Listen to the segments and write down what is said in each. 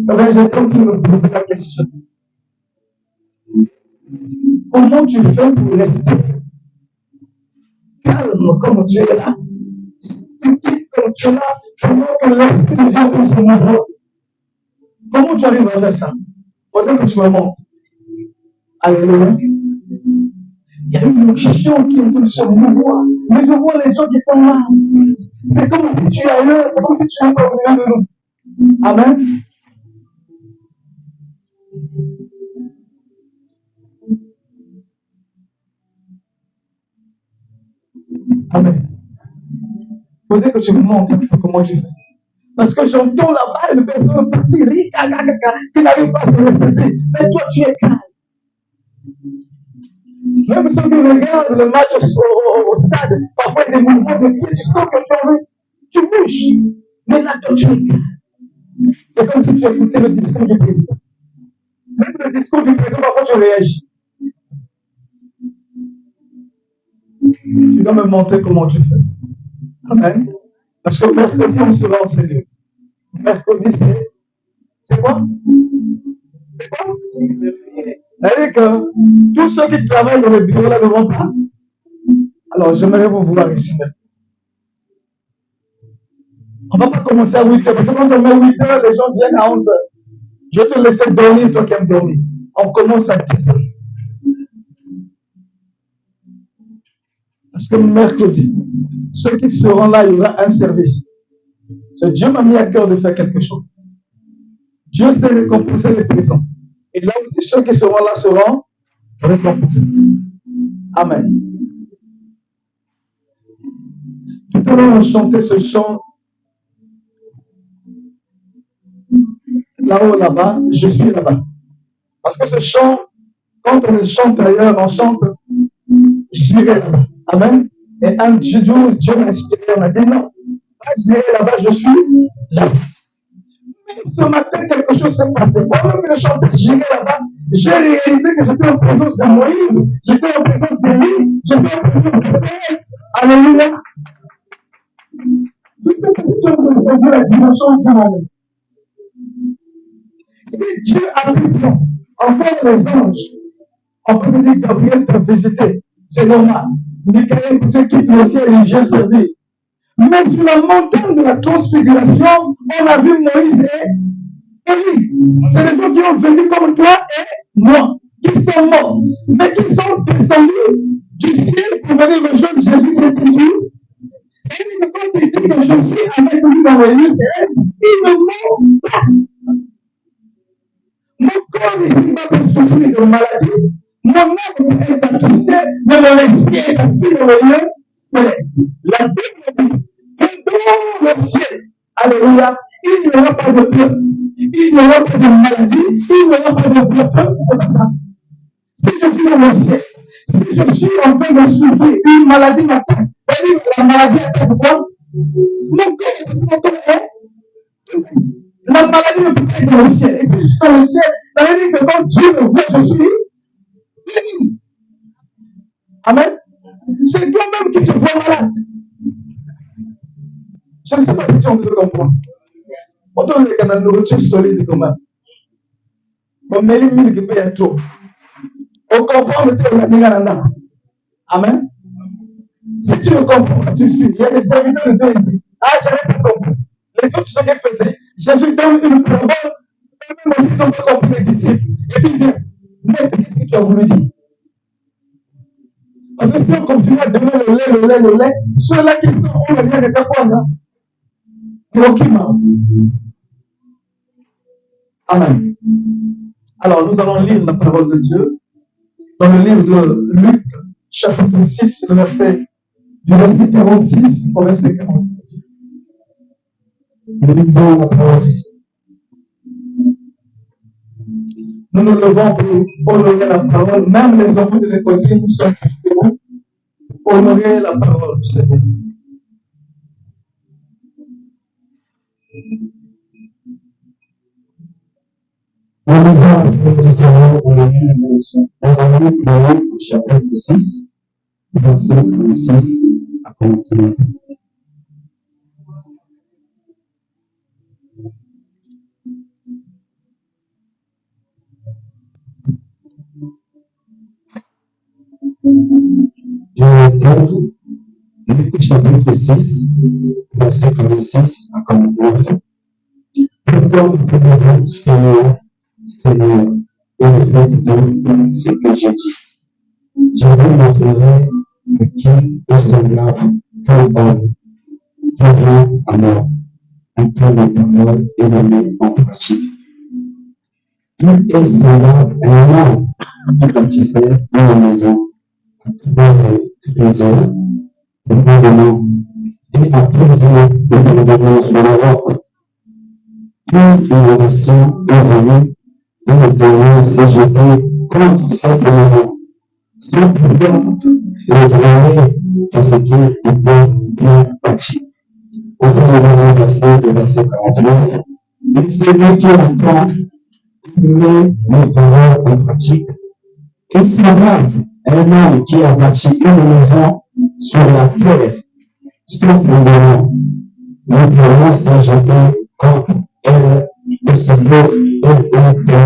Ça va, j'étais en train de me poser la question. Comment tu fais pour rester calme comme tu es là? Petit comme tu es là, comment que l'esprit de Dieu te se mouve? Comment tu arrives à faire ça? Il faudrait que tu me montres. Alléluia. Il y a une question qui est en train de se mouvoir. Mais je vois les gens qui sont là. C'est comme si tu es ailleurs, c'est comme si tu es encore loin de nous. Amen. Amen. Il faudrait que tu me montres comment tu fais. Parce que j'entends là-bas une personne partir, qui n'arrive pas à se ressaisir. Mais toi, tu es calme. Même ceux qui regardent le match au stade, parfois il y a des mouvements de pied, tu sens que tu as envie, tu bouges. Mais là, toi, tu es calme. C'est comme si tu écoutais le discours du président. Même le discours du président, parfois tu réagis. Tu dois me montrer comment tu fais. Amen. Parce que mercredi, on sera enseigné. Mercredi, c'est quoi? C'est quoi? C'est-à-dire que tous ceux qui travaillent dans le bureau là ne vont pas. Alors, j'aimerais vous voir ici maintenant. On ne va pas commencer à 8h, parce que quand on met 8h, les gens viennent à 11h. Je vais te laisser dormir, toi qui aimes dormir. On commence à 10h. Parce que mercredi, ceux qui seront là, il y aura un service. Dieu m'a mis à cœur de faire quelque chose. Dieu sait récompenser les présents. Et là aussi, ceux qui seront là seront récompensés. Amen. Tout à l'heure, on chantait ce chant. Là-haut, là-bas, je suis là-bas. Parce que ce chant, quand on le chante ailleurs, on chante j'irai là-bas. Amen. Et un jour, Dieu m'a inspiré, on a dit non, pas j'irai là-bas, je suis là-bas. Mais ce matin, quelque chose s'est passé. Pendant que je chantais j'irai là-bas, j'ai réalisé que j'étais en présence de Moïse, j'étais en présence d'Élie, j'étais en présence de Père. Alléluia. Je sais pas si tu as saisi la dimension du monde. Si Dieu a pris plan, encore les anges, on peut se dire Gabriel t'a visité, c'est normal. Michael, Dieu quitte le ciel, il vient servir. Mais sur la montagne de la transfiguration, on a vu Moïse et Élie. C'est les gens qui ont venu comme toi et moi, qui sont morts, mais qui sont descendus du ciel pour venir rejoindre Jésus qui est Jésus. C'est-à-dire que quand il dit que je suis avec lui dans les lieux célestes, il ne ment pas. Mon corps ici va peut souffrir de maladie, mon âme peut être attristé, mais mon esprit est assis dans les lieux célestes. La Bible dit que dans le ciel, alléluia, il n'y aura pas de peur, il n'y aura pas de maladie, il n'y aura pas de peur, c'est pas ça. Si je suis dans le ciel, si je suis en train de souffrir, une maladie m'attaque, c'est-à-dire que la maladie attaque quoi? Mon corps est triste. La maladie ne peut pas être dans le ciel. Et si je suis dans le ciel, ça veut dire que quand Dieu me voit, je suis guéri. Amen. C'est toi-même qui te vois malade. Je ne sais pas si tu es en train de comprendre. On donne la nourriture solide quand même. On met les mille qui payent un tour. On comprend le terme de Amen. Si tu ne comprends pas, tu suis. Il y a des serviteurs de Dieu ici. Ah, je n'avais pas compris. Les autres, ce qu'ils faisaient, Jésus donne une parole, même aussi, ils ont pas compris les disciples. Et puis il vient. Mais qu'est-ce que tu as voulu dire? Parce que si on continue à donner le lait, ceux-là qui sont, on va bien les apprendre. Tranquillement. Amen. Alors, nous allons lire la parole de Dieu dans le livre de Luc, chapitre 6, du verset 46 au verset 40. Nous lisons la parole ici. Nous nous levons pour honorer la parole, même les enfants de l'école, nous sommes pour honorer la parole du Seigneur. Nous lisons la parole du Seigneur dans le livre de Luc, chapitre 6, verset 36 à 41. Je Luc chapitre 6, verset 46 à 49. Pourquoi me priez-vous, Seigneur, Seigneur, et ne faites-vous ce que je dis? Je vous montrerai que qui est semblable qu'un homme qui vient à moi, entend les paroles et les met en pratique. Qui est semblable à un homme qui bâtissait une maison à 3 heures, fondement, et a posé le fondement sur la roc. Puis une nation est venue et le terrain s'est jeté contre cette maison, sans pouvoir régler ce qui était bien bâti. Au fond du dernier verset, le verset 49, et celui qui entend met mes paroles en pratique, et semblable à un homme qui a bâti une maison sur la terre, sur fondement. Le terrain s'est jeté contre elle, et ce lieu est tombé.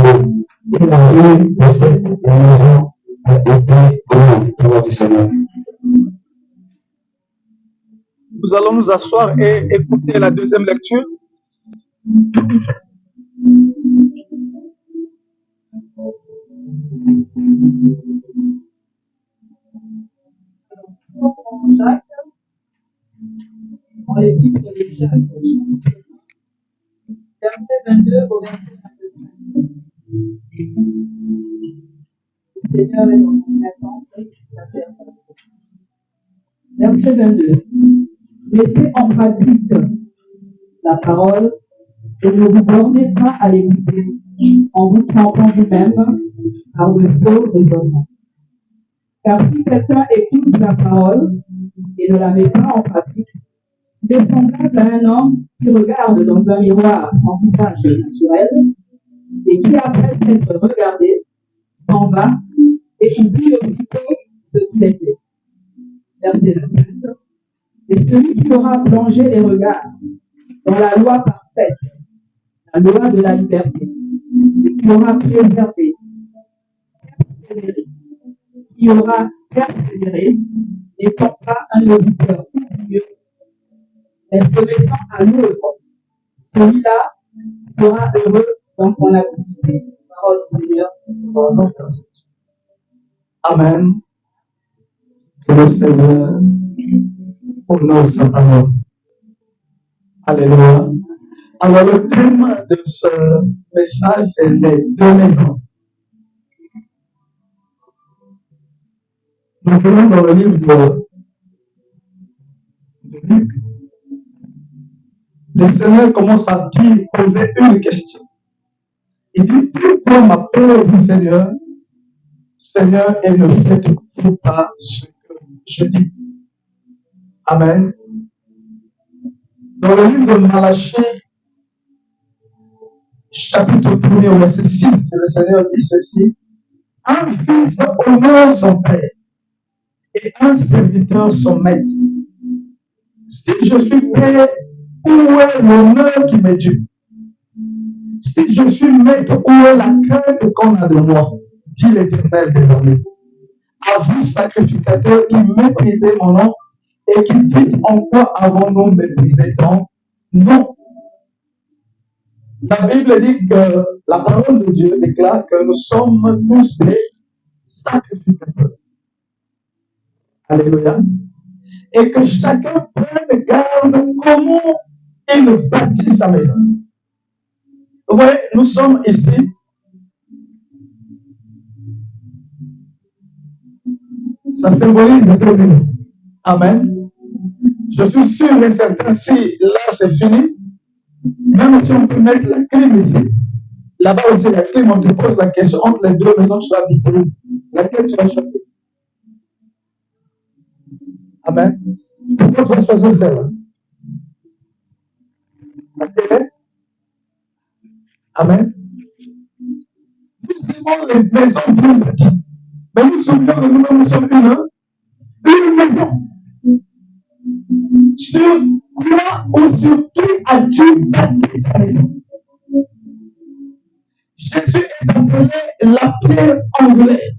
Et la rue de cette maison a été grande. Gloire du Seigneur. Nous allons nous asseoir et écouter la deuxième lecture. Jacques, dans l'épître de Jacques, verset 22 au verset 25. Le Seigneur est dans son serpent, la terre passe. Verset 22. Mettez en pratique la parole et ne vous bornez pas à l'écouter en vous trompant vous-même par de faux raisonnements. Car si quelqu'un écoute la parole et ne la met pas en pratique, il est semblable à un homme qui regarde dans un miroir son visage naturel et qui, après s'être regardé, s'en va et oublie aussitôt ce qu'il était. Verset 27. Et celui qui aura plongé les regards dans la loi parfaite, la loi de la liberté, et qui aura préservé, persévéré, qui aura persévéré, n'étant pas un auditeur oublieux, mais se mettant à l'œuvre, celui-là sera heureux dans son activité. Parole du Seigneur. Amen. Que le Seigneur honore sa parole. Alléluia. Alors, le thème de ce message, c'est les deux maisons. Nous venons dans le livre de Luc. Le Seigneur commence par poser une question. Il dit, pourquoi m'appelez-vous Seigneur, Seigneur, et ne faites-vous pas ce que je dis? Amen. Dans le livre de Malachie, chapitre 1er, verset 6, le Seigneur dit ceci: un fils honore son père et un serviteur son maître. Si je suis père, où est l'honneur qui m'est dû? Si je suis maître, où est la crainte qu'on a de moi? Dit l'Éternel des armées. À vous, sacrificateurs, qui méprisez mon nom et qui dites en quoi avons-nous méprisé ton nom? La Bible dit que la parole de Dieu déclare que nous sommes tous des sacrificateurs. Alléluia. Et que chacun prenne garde comment il bâtit sa maison. Vous voyez, nous sommes ici. Ça symbolise deux maisons. Amen. Je suis sûr et certain, si là c'est fini, même si on peut mettre la clim ici, là-bas aussi la clim, on te pose la question entre les deux maisons, tu vas habiter. Laquelle tu vas choisir? Amen. Pourquoi tu vas choisir celle-là? Parce qu'elle est. Amen. Nous aimons les maisons bien bâties. Mais nous sommes là, nous sommes une maison. Sur quoi ou sur qui as-tu bâti ta maison? Jésus est appelé la pierre angulaire.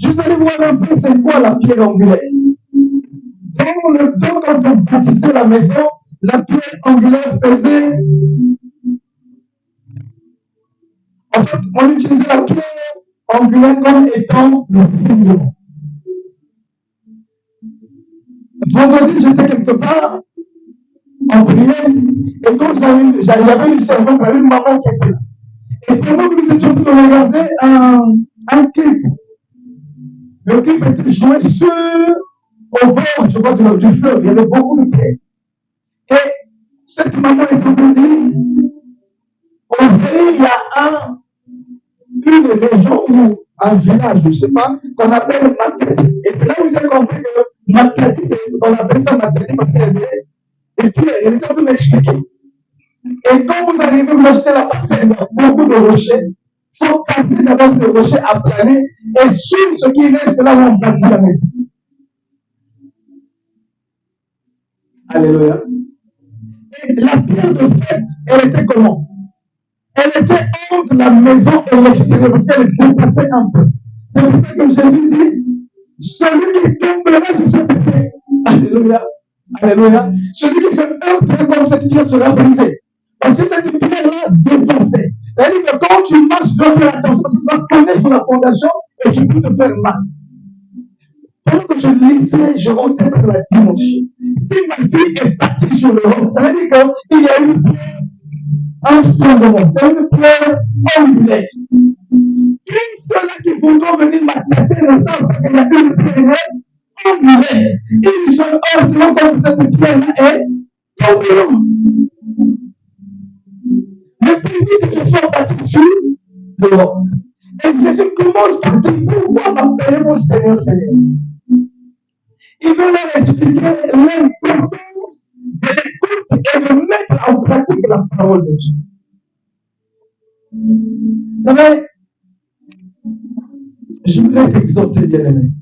Vous allez voir un peu c'est quoi la pierre angulaire. Dans le temps, quand on bâtissait la maison, la pierre angulaire faisait... En fait, on utilisait la pierre angulaire comme étant le fondement. Vendredi, j'étais quelque part en prière, et quand j'avais une servante, j'avais une maman qui était là. Et pendant que nous étions tous regarder un clip, le clip était joué au bord, je crois, du fleuve, il y avait beaucoup de pierres. Et cette maman est venue, on dirait il y a une région ou un village, je ne sais pas, qu'on appelle Makati. Et c'est là où j'ai compris que Makati, on appelle ça Makati parce qu'il y avait des pierres. Elle était en train d'expliquer. Et quand vous arrivez, vous achetez la parcelle, il y a beaucoup de rochers. Il faut casser d'abord ces rochers à planer. Et sur ce qui reste, c'est là où on bâtit la maison. Alléluia. Et la pierre de fête, elle était comment? Elle était entre la maison et l'extérieur parce qu'elle dépassait un peu. C'est pour ça que Jésus dit, celui qui tombera sur cette pierre, alléluia, alléluia, celui qui se heurtera comme cette pierre sera brisée. Parce que cette pierre-là dépassait. C'est-à-dire que quand tu marches, tu dois faire attention, tu dois connaître la fondation et tu peux te faire mal. Pendant que je lisais, je rentrais dans la dimension. Si ma vie est bâtie sur le roc, ça veut dire qu'il y a une pierre, un fondement, c'est une pierre angulaire. Tous ceux-là qui voudront venir m'attaquer ne savent pas qu'il y a une pierre angulaire. Ils se heurteront contre cette pierre-là et tomberont. Le plaisir que je sois bâti sur le roc. Et Jésus commence par dire, pourquoi m'appelez-vous Seigneur, Seigneur? Il veut leur expliquer l'importance de l'écoute et de mettre en pratique la parole de Dieu. Vous savez, je voulais t'exhorter, bien-aimé.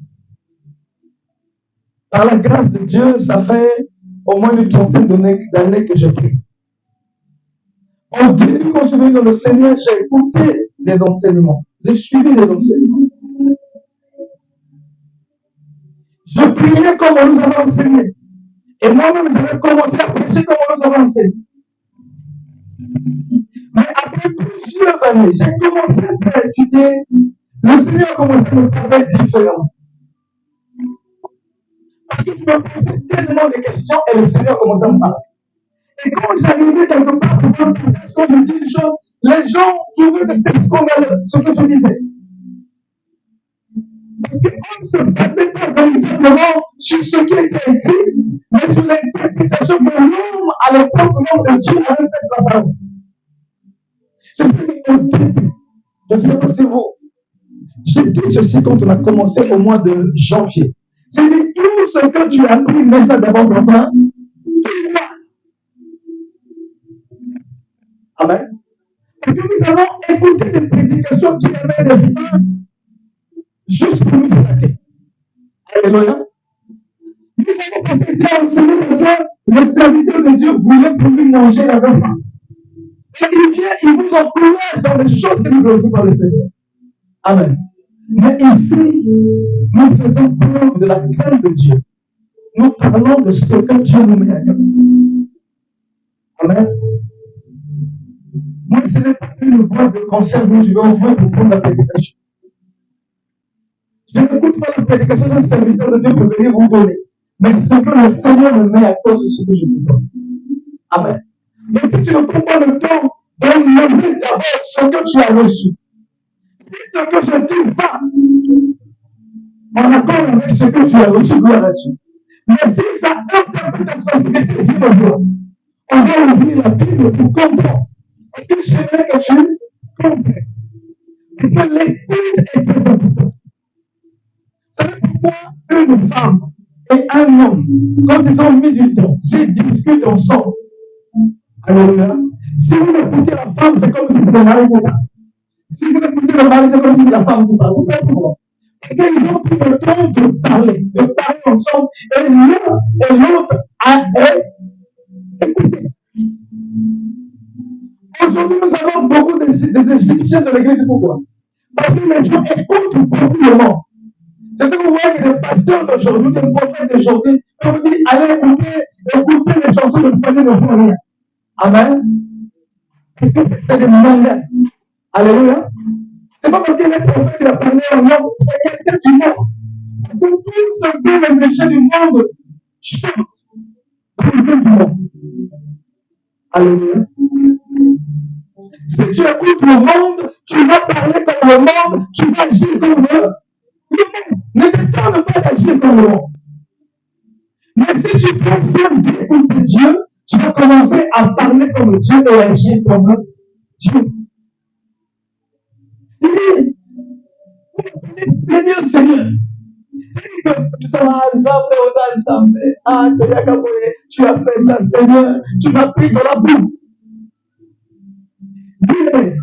Par la grâce de Dieu, ça fait au moins une trentaine d'années que je prie. Au début, quand je suis venu dans le Seigneur, j'ai écouté les enseignements. J'ai suivi les enseignements. Je priais comme on nous avait enseigné. Et moi-même, j'avais commencé à prêcher comme on nous avait enseigné. Mais après plusieurs années, j'ai commencé à étudier. Le Seigneur a commencé à me parler différemment. Parce que je me posais tellement de questions et le Seigneur commençait à me parler. Et quand j'arrivais quelque part pour voir quand je dis des choses, les gens trouvaient que c'était scandaleux, ce que je disais. Parce qu'on ne se basait pas véritablement sur ce qui était écrit, mais sur l'interprétation que l'homme, à l'époque, l'homme de Dieu avait fait de la parole. C'est ce qui au début. Je ne sais pas si vous. J'ai dit ceci quand on a commencé au mois de janvier. J'ai dit tout ce que tu as appris, mets ça d'abord dans un tiroir. Amen. Parce que nous avons écouté des prédications qui avaient des fins juste pour nous flatter. Alléluia. Nous avons prophétisé enseigné parce que le serviteur de Dieu voulait pour lui manger la bonne faim. Et il vient, il vous encourage dans les choses que nous devons par le Seigneur. Amen. Mais ici, nous faisons preuve de la crainte de Dieu. Nous parlons de ce que Dieu nous met à cœur. Amen. Moi, ce n'est pas une boîte de conserve où je vais ouvrir pour prendre la prédication. Je n'écoute pas la prédication d'un serviteur de Dieu pour venir vous donner. Mais c'est ce que le Seigneur me met à cause de ce que je vous donne. Amen. Mais si tu ne prends pas le temps d'enlever d'abord ce que tu as reçu, si ce que je dis va en accord avec ce que tu as reçu, gloire à Dieu. Mais si ça heurte ta sensibilité, viens me voir. On va ouvrir la Bible pour comprendre. Parce que j'aimerais que tu comprennes. Parce que l'étude est très importante. Vous savez pourquoi une femme et un homme, quand ils ont mis du temps, s'ils discutent ensemble, alléluia, si vous écoutez la femme, c'est comme si c'était le mari qui parle. Si vous écoutez le mari, c'est comme si c'était la femme qui parle. Vous savez pourquoi? Parce qu'ils ont pris le temps de parler ensemble, et l'un et l'autre a écouté. Aujourd'hui, nous avons beaucoup des Égyptiens de l'église. Pourquoi? Parce que les gens écoutent beaucoup le monde. C'est ce que vous voyez que les pasteurs d'aujourd'hui, les prophètes d'aujourd'hui, on vous dit, allez écouter les chansons de famille ne font rien. Amen. Parce que c'est des mondains. Alléluia. C'est pas parce qu'il est prophète qu'il a parlé en langue, c'est quelqu'un du monde. Parce que tout ce que les péchés du monde chantent pour le bien du monde. Alléluia. Si tu écoutes le monde, tu vas parler comme le monde, tu vas agir comme le monde. Ne t'étonne pas d'agir comme le monde. Mais si tu préfères d'écouter Dieu, tu vas commencer à parler comme Dieu et agir comme Dieu. Il dit, vous appelez Seigneur, Seigneur. Tu as fait ça, Seigneur. Tu m'as pris dans la boue. Bien,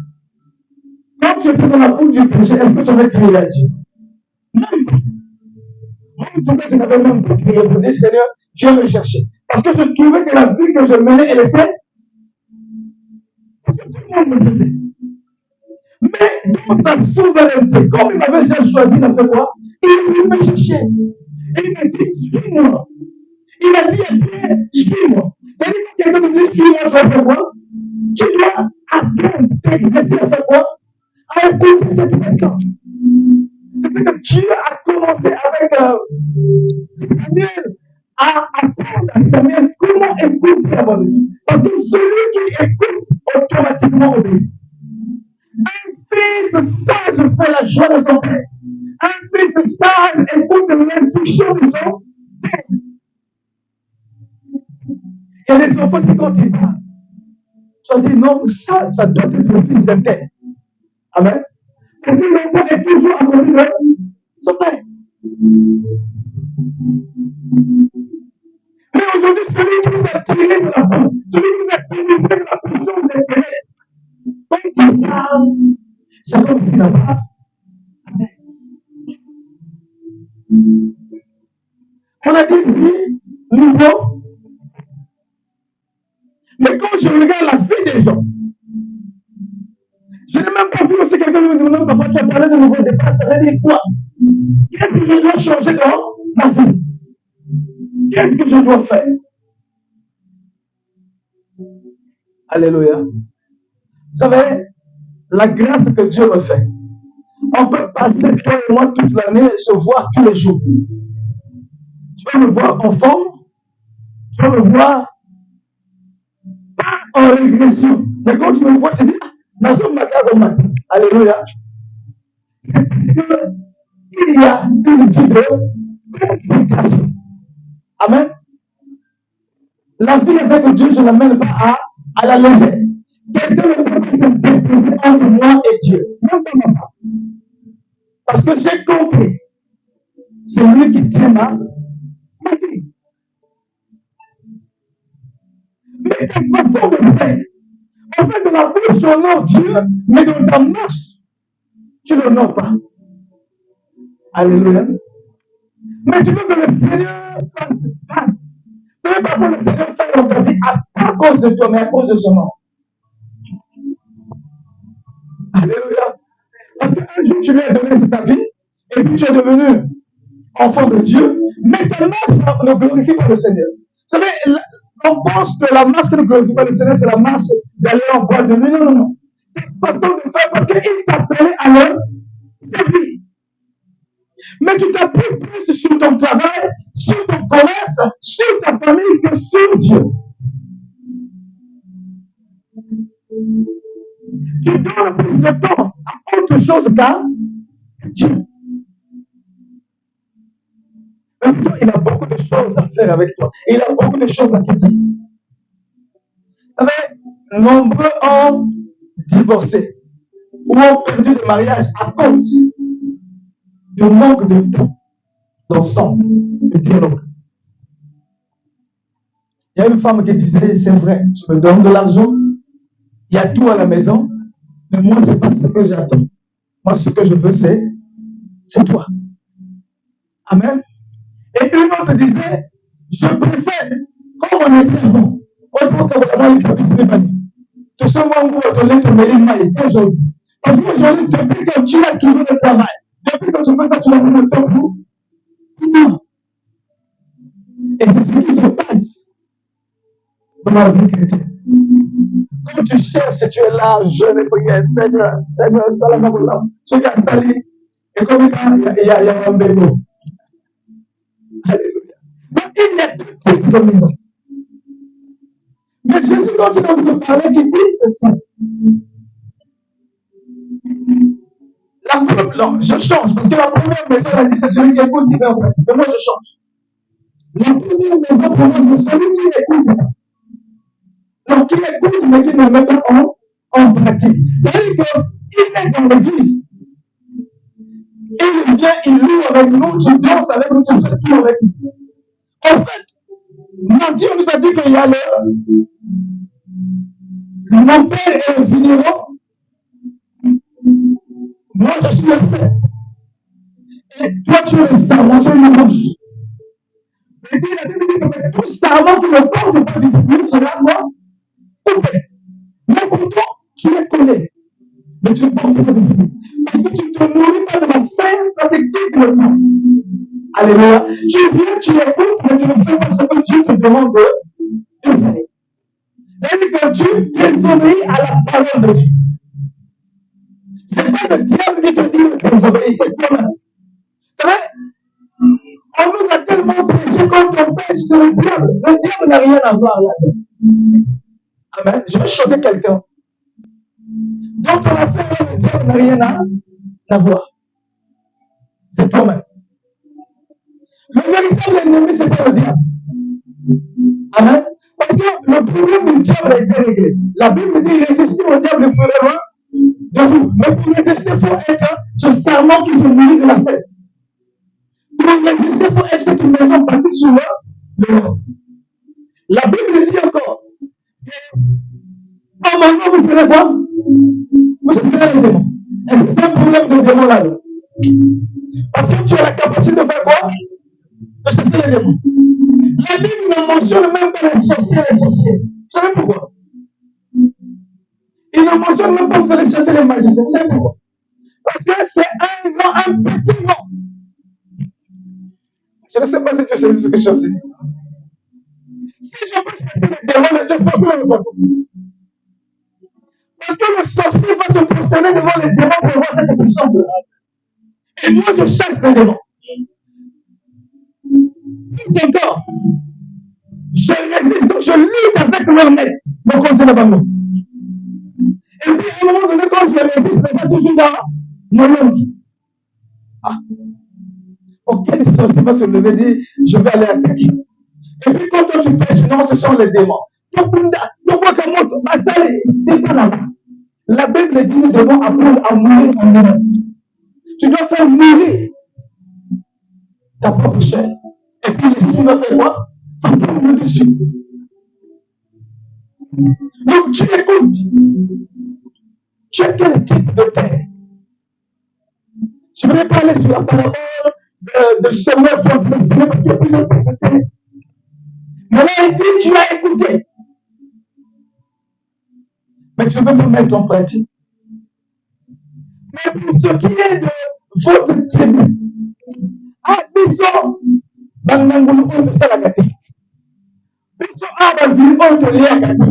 quand tu étais dans la boue du péché, est-ce que tu avais crié à Dieu? Même pas. Moi, en tout cas, je n'avais même pas crié pour dire, Seigneur, viens me chercher. Parce que je trouvais que la vie que je menais, elle était. Parce que tout le monde me faisait. Mais dans sa souveraineté, comme il m'avait déjà choisi, il a fait quoi? Il est venu me chercher. Et il m'a dit, suis-moi. Il a dit à Pierre, suis-moi. C'est-à-dire que quelqu'un me dit, suis-moi, tu vas faire quoi? Tu dois apprendre, t'exercer à faire quoi? À écouter cette personne. C'est ce que Dieu a commencé avec Samuel, à apprendre à Samuel comment écouter la voix de Dieu. Parce que celui qui écoute, automatiquement obéit. Un fils sage fait la joie de son père. Un fils sage écoute l'instruction de son père. Et les enfants, c'est quand ils parlent. Tu vas dire, non, ça doit être le fils d'un tel. Amen. Parce que l'enfant est toujours à côté de son père. Mais aujourd'hui, celui qui nous a tiré de la porte, celui qui nous a délivré de la puissance des ténèbres, quand il parle, c'est comme s'il n'a pas. Amen. On a dit ici, nouveau. Mais quand je regarde la vie des gens, je n'ai même pas vu aussi quelqu'un me demander, papa, tu as parlé de nouveau départ, ça veut dire quoi? Qu'est-ce que je dois changer dans ma vie? Qu'est-ce que je dois faire? Alléluia. Vous savez, la grâce que Dieu me fait, on peut passer toi et moi toute l'année, se voir tous les jours. Tu vas me voir en forme, tu vas me voir pas en régression. Mais quand tu me vois, tu dis, alléluia. C'est parce qu'il y a une vie de consécration. Amen. La vie avec Dieu, je ne l'amène pas à la légère. Quelqu'un ne peut pas se déposer entre moi et Dieu. Même pas ma femme. Parce que j'ai compris. C'est lui qui tient ma vie. Mais ta façon de faire, en fait, de la bouche, tu honores Dieu, mais dans ta marche, tu ne l'honores pas. Alléluia. Mais tu veux que le Seigneur fasse grâce. Ce n'est pas pour le Seigneur faire dans ta vie à cause de toi, mais à cause de son nom. Alléluia. Parce qu'un jour, tu lui as donné ta vie, et puis tu es devenu enfant de Dieu, mais ta marche ne glorifie pas le Seigneur. Vous savez, on pense que la marche qui ne glorifie pas le Seigneur, c'est la marche d'aller en boîte de nuit. Non, non, non. C'est une façon de faire parce qu'il t'appelait à leur servir. Mais tu t'appuies plus sur ton travail, sur ton commerce, sur ta famille que sur Dieu. Tu donnes plus de temps à autre chose qu'à Dieu. Mais pourtant, il a beaucoup de choses à faire avec toi. Il a beaucoup de choses à te dire. Vous savez, nombreux ont divorcé ou ont perdu le mariage à cause du manque de temps, d'ensemble, de dialogue. Il y a une femme qui disait, c'est vrai, tu me donnes de l'argent, il y a tout à la maison, mais moi, ce n'est pas ce que j'attends. Moi, ce que je veux, c'est toi. Amen. Et une autre disait, je préfère, comme on était avant, on peut avoir les capitaux de tout ce monde pour te mettre au aujourd'hui. Parce qu'aujourd'hui, depuis que tu as toujours le travail, Depuis que tu fais ça, tu vas prendre le temps pour. Non. Et c'est ce qui se passe dans la vie chrétienne. Quand tu cherches, tu es là, jeune et prière, Seigneur, Seigneur, salam alaikum. Tu es sali. Et comme il y a un bébé. Alléluia. Donc il y a tout type de maison. Mais Jésus continue à vous parler, il dit ceci. Non, je change, parce que la première maison, elle a dit c'est celui qui écoute qui met en pratique. Mais moi, je change. La première maison commence de celui qui écoute. Donc, qui écoute, mais qui ne met pas en pratique. C'est-à-dire qu'il est dans l'église. Il vient, il loue avec nous, tu danses avec nous, tu fais tout avec nous. En fait, Dieu nous a dit qu'il y a mon père est un vigneron, moi je suis le fait. Et toi tu es le serment, tu es le rouge. Il dit, la Bible dit que tout serment qui ne porte pas du fruit sera moi coupé. Mais pourtant, tu es collé. Mais tu ne portes pas de fruit. Parce que tu ne te nourris pas de ma sainte affective le temps. Alléluia. Tu viens, tu écoutes, mais tu ne fais pas ce que Dieu te demande de faire. C'est-à-dire que tu désobéis à la parole de Dieu. Ce n'est pas le diable qui te dit de désobéir, c'est toi-même. C'est vrai? On nous a tellement prêché quand on pêche, c'est le diable. Le diable n'a rien à voir là-dedans. Amen. Je vais choquer quelqu'un. Donc ton affaire, le diable n'a rien à voir. C'est toi-même. Le véritable ennemi, c'est pas le diable. Amen. Parce que le problème du diable a été réglé. La Bible dit résister au diable, il ferait loin de vous. Mais pour résister, il faut être ce serment qui se nourrit de la scène. Pour résister, il faut être cette maison bâtie sur le nom. La Bible dit encore en mon nom, vous ferez quoi? Vous chasserez les démons. Est-ce que c'est un problème de démon là? Parce que tu as la capacité de faire quoi? De chasser les démons. La Bible ne mentionne même pas les sorciers. Vous savez pourquoi? Il ne mentionne même pas que vous allez chasser les magiciens. Vous savez pourquoi? Parce que c'est un nom, un petit nom. Je ne sais pas si tu sais ce que je suis en train de dire. Si je peux chasser les démons, les sorciers ne vont pas. Parce que le sorcier va se prosterner devant les démons pour voir cette puissance. Et moi, je chasse les démons. Plus encore, je résiste, donc je lutte avec leur maître. Mon compte, c'est pas moi. Et puis, à un moment donné, quand je résiste, je vais toujours dans mon langue. Ah. Auquel sorcier va se lever et dire, je vais aller attaquer. Et puis, quand toi tu pêches, non, ce sont les démons. C'est pas là-bas. La Bible dit, nous devons apprendre à mourir en nous-mêmes. Tu dois faire mourir ta propre chair. Et puis l'esprit va faire quoi? Va prendre le dessus. Donc tu écoutes. Tu as quel type de terre? Je ne vais pas aller sur la parabole de semeur pour impressionner parce qu'il y a plusieurs types de terre. Mais là, il dit, tu as écouté. Mais tu ne peux pas mettre en pratique. Mais pour ce qui est de votre tribu, disons, dans le monde de Salagati, disons, dans le monde de Léagati.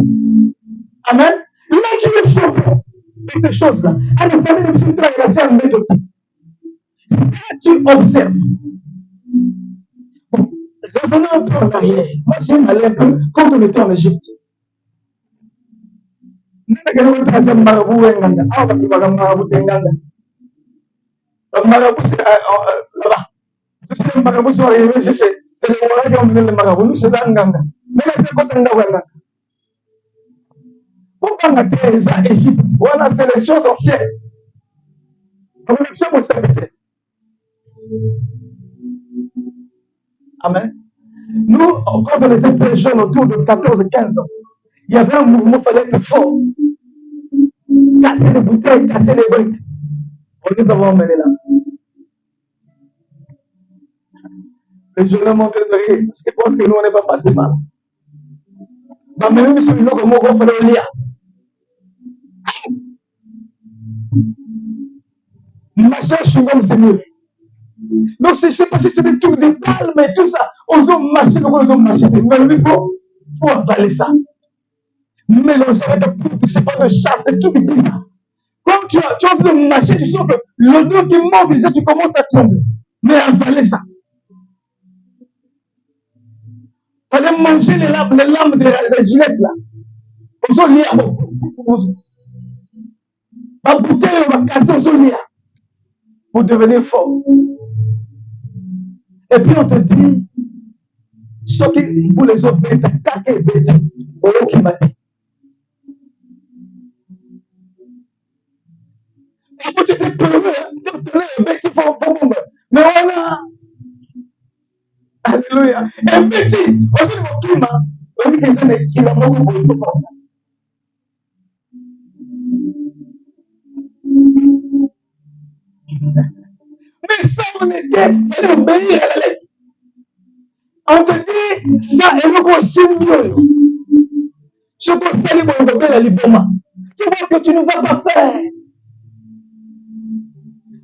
Amen. Là, tu es champion de ces choses-là. À la famille de M. Tragrassi en méthode. Ça, tu observes. Bon, revenons un peu en arrière. Moi, j'aime aller un peu quand on était en Égypte. Marabout, c'est là-bas. C'est le marabout, c'est le roi qui a emmené le marabout, c'est ça, Nganga. Mais là, c'est quand on a pourquoi on a créé ça à Égypte? Voilà, c'est les choses anciennes. Comme ça, Amen. Nous, quand on était très jeunes, autour de 14-15 ans, il y avait un mouvement, il fallait être fort. Casser les bouteilles, casser les briques. On nous avons emmenés là. Les jeunes ont montré de rire, parce qu'ils pensent que nous, on n'est pas passé mal. Mais même si nous, comme on fait le lien. Machin, chewing-gum, c'est mieux. Donc, je ne sais pas si c'est des trucs de palme et tout ça. Aux hommes mâcher, aux hommes mâcher. Mais il faut avaler ça. Mélanger avec un peu, je ne sais pas, de chasse, des trucs bizarres. Quand tu as envie de mâcher, tu sens que l'odeur qui manque, déjà, tu commences à trembler. Mais avaler ça. Il fallait manger les lames des gilettes là. Aux hommes liés. La bouteille, on va casser aux hommes liés. Pour devenir fort. Et puis on te dit, ce qui vous les autres bêtes, caca et bêtes, au qui m'a dit. Et puis tu t'es pleuré, bêtes, il faut mais voilà. Alléluia. Et bêtes, on se dit au climat, on dit que c'est qui va mourir pour tout comme ça. Mais ça, on était, il fallait obéir à la lettre. On te dit, ça, et nous aussi mieux. Je conseille mon bébé la librement. Tu vois que tu ne vas pas faire.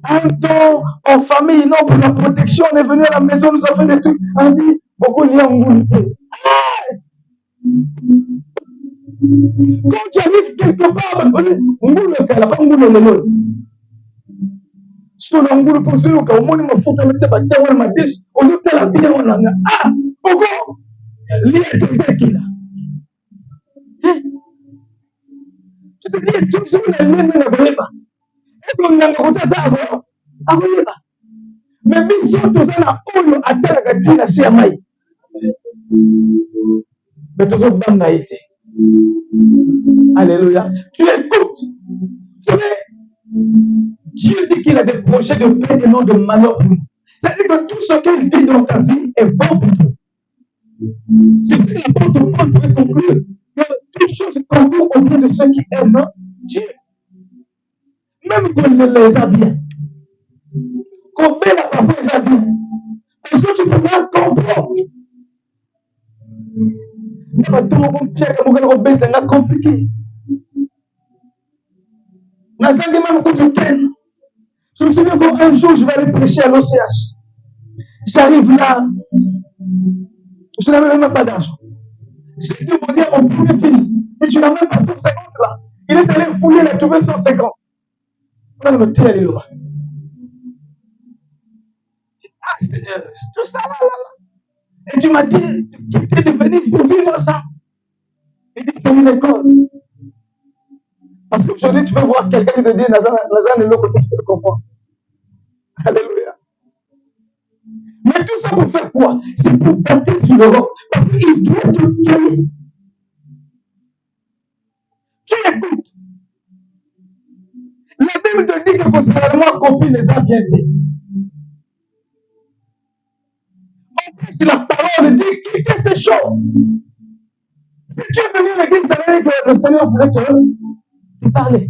Un temps, en famille, non, pour la protection, on est venu à la maison, nous avons fait des trucs. On dit, beaucoup de gens quand tu arrives quelque part, on dit, sur l'angoule pour celui qui a au moins me foutre avec sa bâtisse, on m'a dit, on dit, la vie, on en a. Ah, pourquoi? L'idée qui là. Tu te dis, est-ce que vous n'avez même pas? Est-ce qu'on a rencontré ça avant? Ah oui, pas. Mais bien sûr, tout ça, là, on a atteint la gâtine, la CMI. Mais tout ça, on a été. Alléluia. Tu écoutes. Vous savez, Dieu dit qu'il a des projets de paix et non de malheur pour nous. C'est-à-dire que tout ce qu'il dit dans ta vie est bon pour toi. C'est pour ça que l'apôtre Paul pourrait conclure que toute chose concourt au bien de ceux qui aiment Dieu. Même qu'on les a bien. Qu'on met la parfois les a bien. Parce que tu peux pas comprendre. Il y a tout le monde qui est compliqué. Je me souviens qu'un jour, je vais aller prêcher à l'OCH. J'arrive là, je n'avais même pas d'argent. J'ai dû dire à mon premier fils, et je n'avais même pas 150 là. Il est allé fouiller, il a trouvé 150. On a le thé, alléluia. Ah, Seigneur, c'est tout ça là. Et tu m'as dit, quitter de Venise pour vivre ça. Il dit, c'est une école. Parce qu'aujourd'hui, tu peux voir quelqu'un qui te dit, Nazan est l'autre côté, tu peux le comprendre. Alléluia. Mais tout ça pour faire quoi? C'est pour bâtir sur l'Europe. Parce qu'il doit te tenir. Tu écoutes. La Bible te dit que concernant copie les a bien dit. En plus, la parole dit quittez ces choses. Si tu es venu à l'église, ça veut dire que le Seigneur voulait te parler.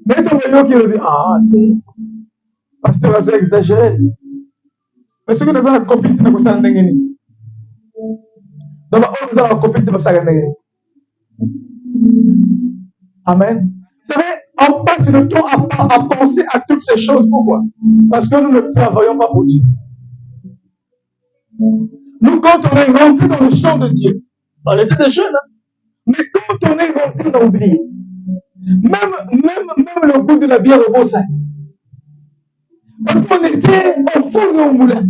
Mais ton voyant qui le dit, ah, pasteur, j'ai exagéré. Mais ce que nous avons la copie, tu ne peux pas s'en. Donc, on a la copie, tu ne peux pas s'en. Amen. Vous savez, on passe le temps à penser à toutes ces choses. Pourquoi? Parce que nous ne travaillons pas pour Dieu. Nous, quand on est rentré dans le champ de Dieu, on était des jeunes, hein? Mais quand on est rentré, on a oublié. Même le goût de la bière au beau sac. Parce qu'on était au fond de nos moulins.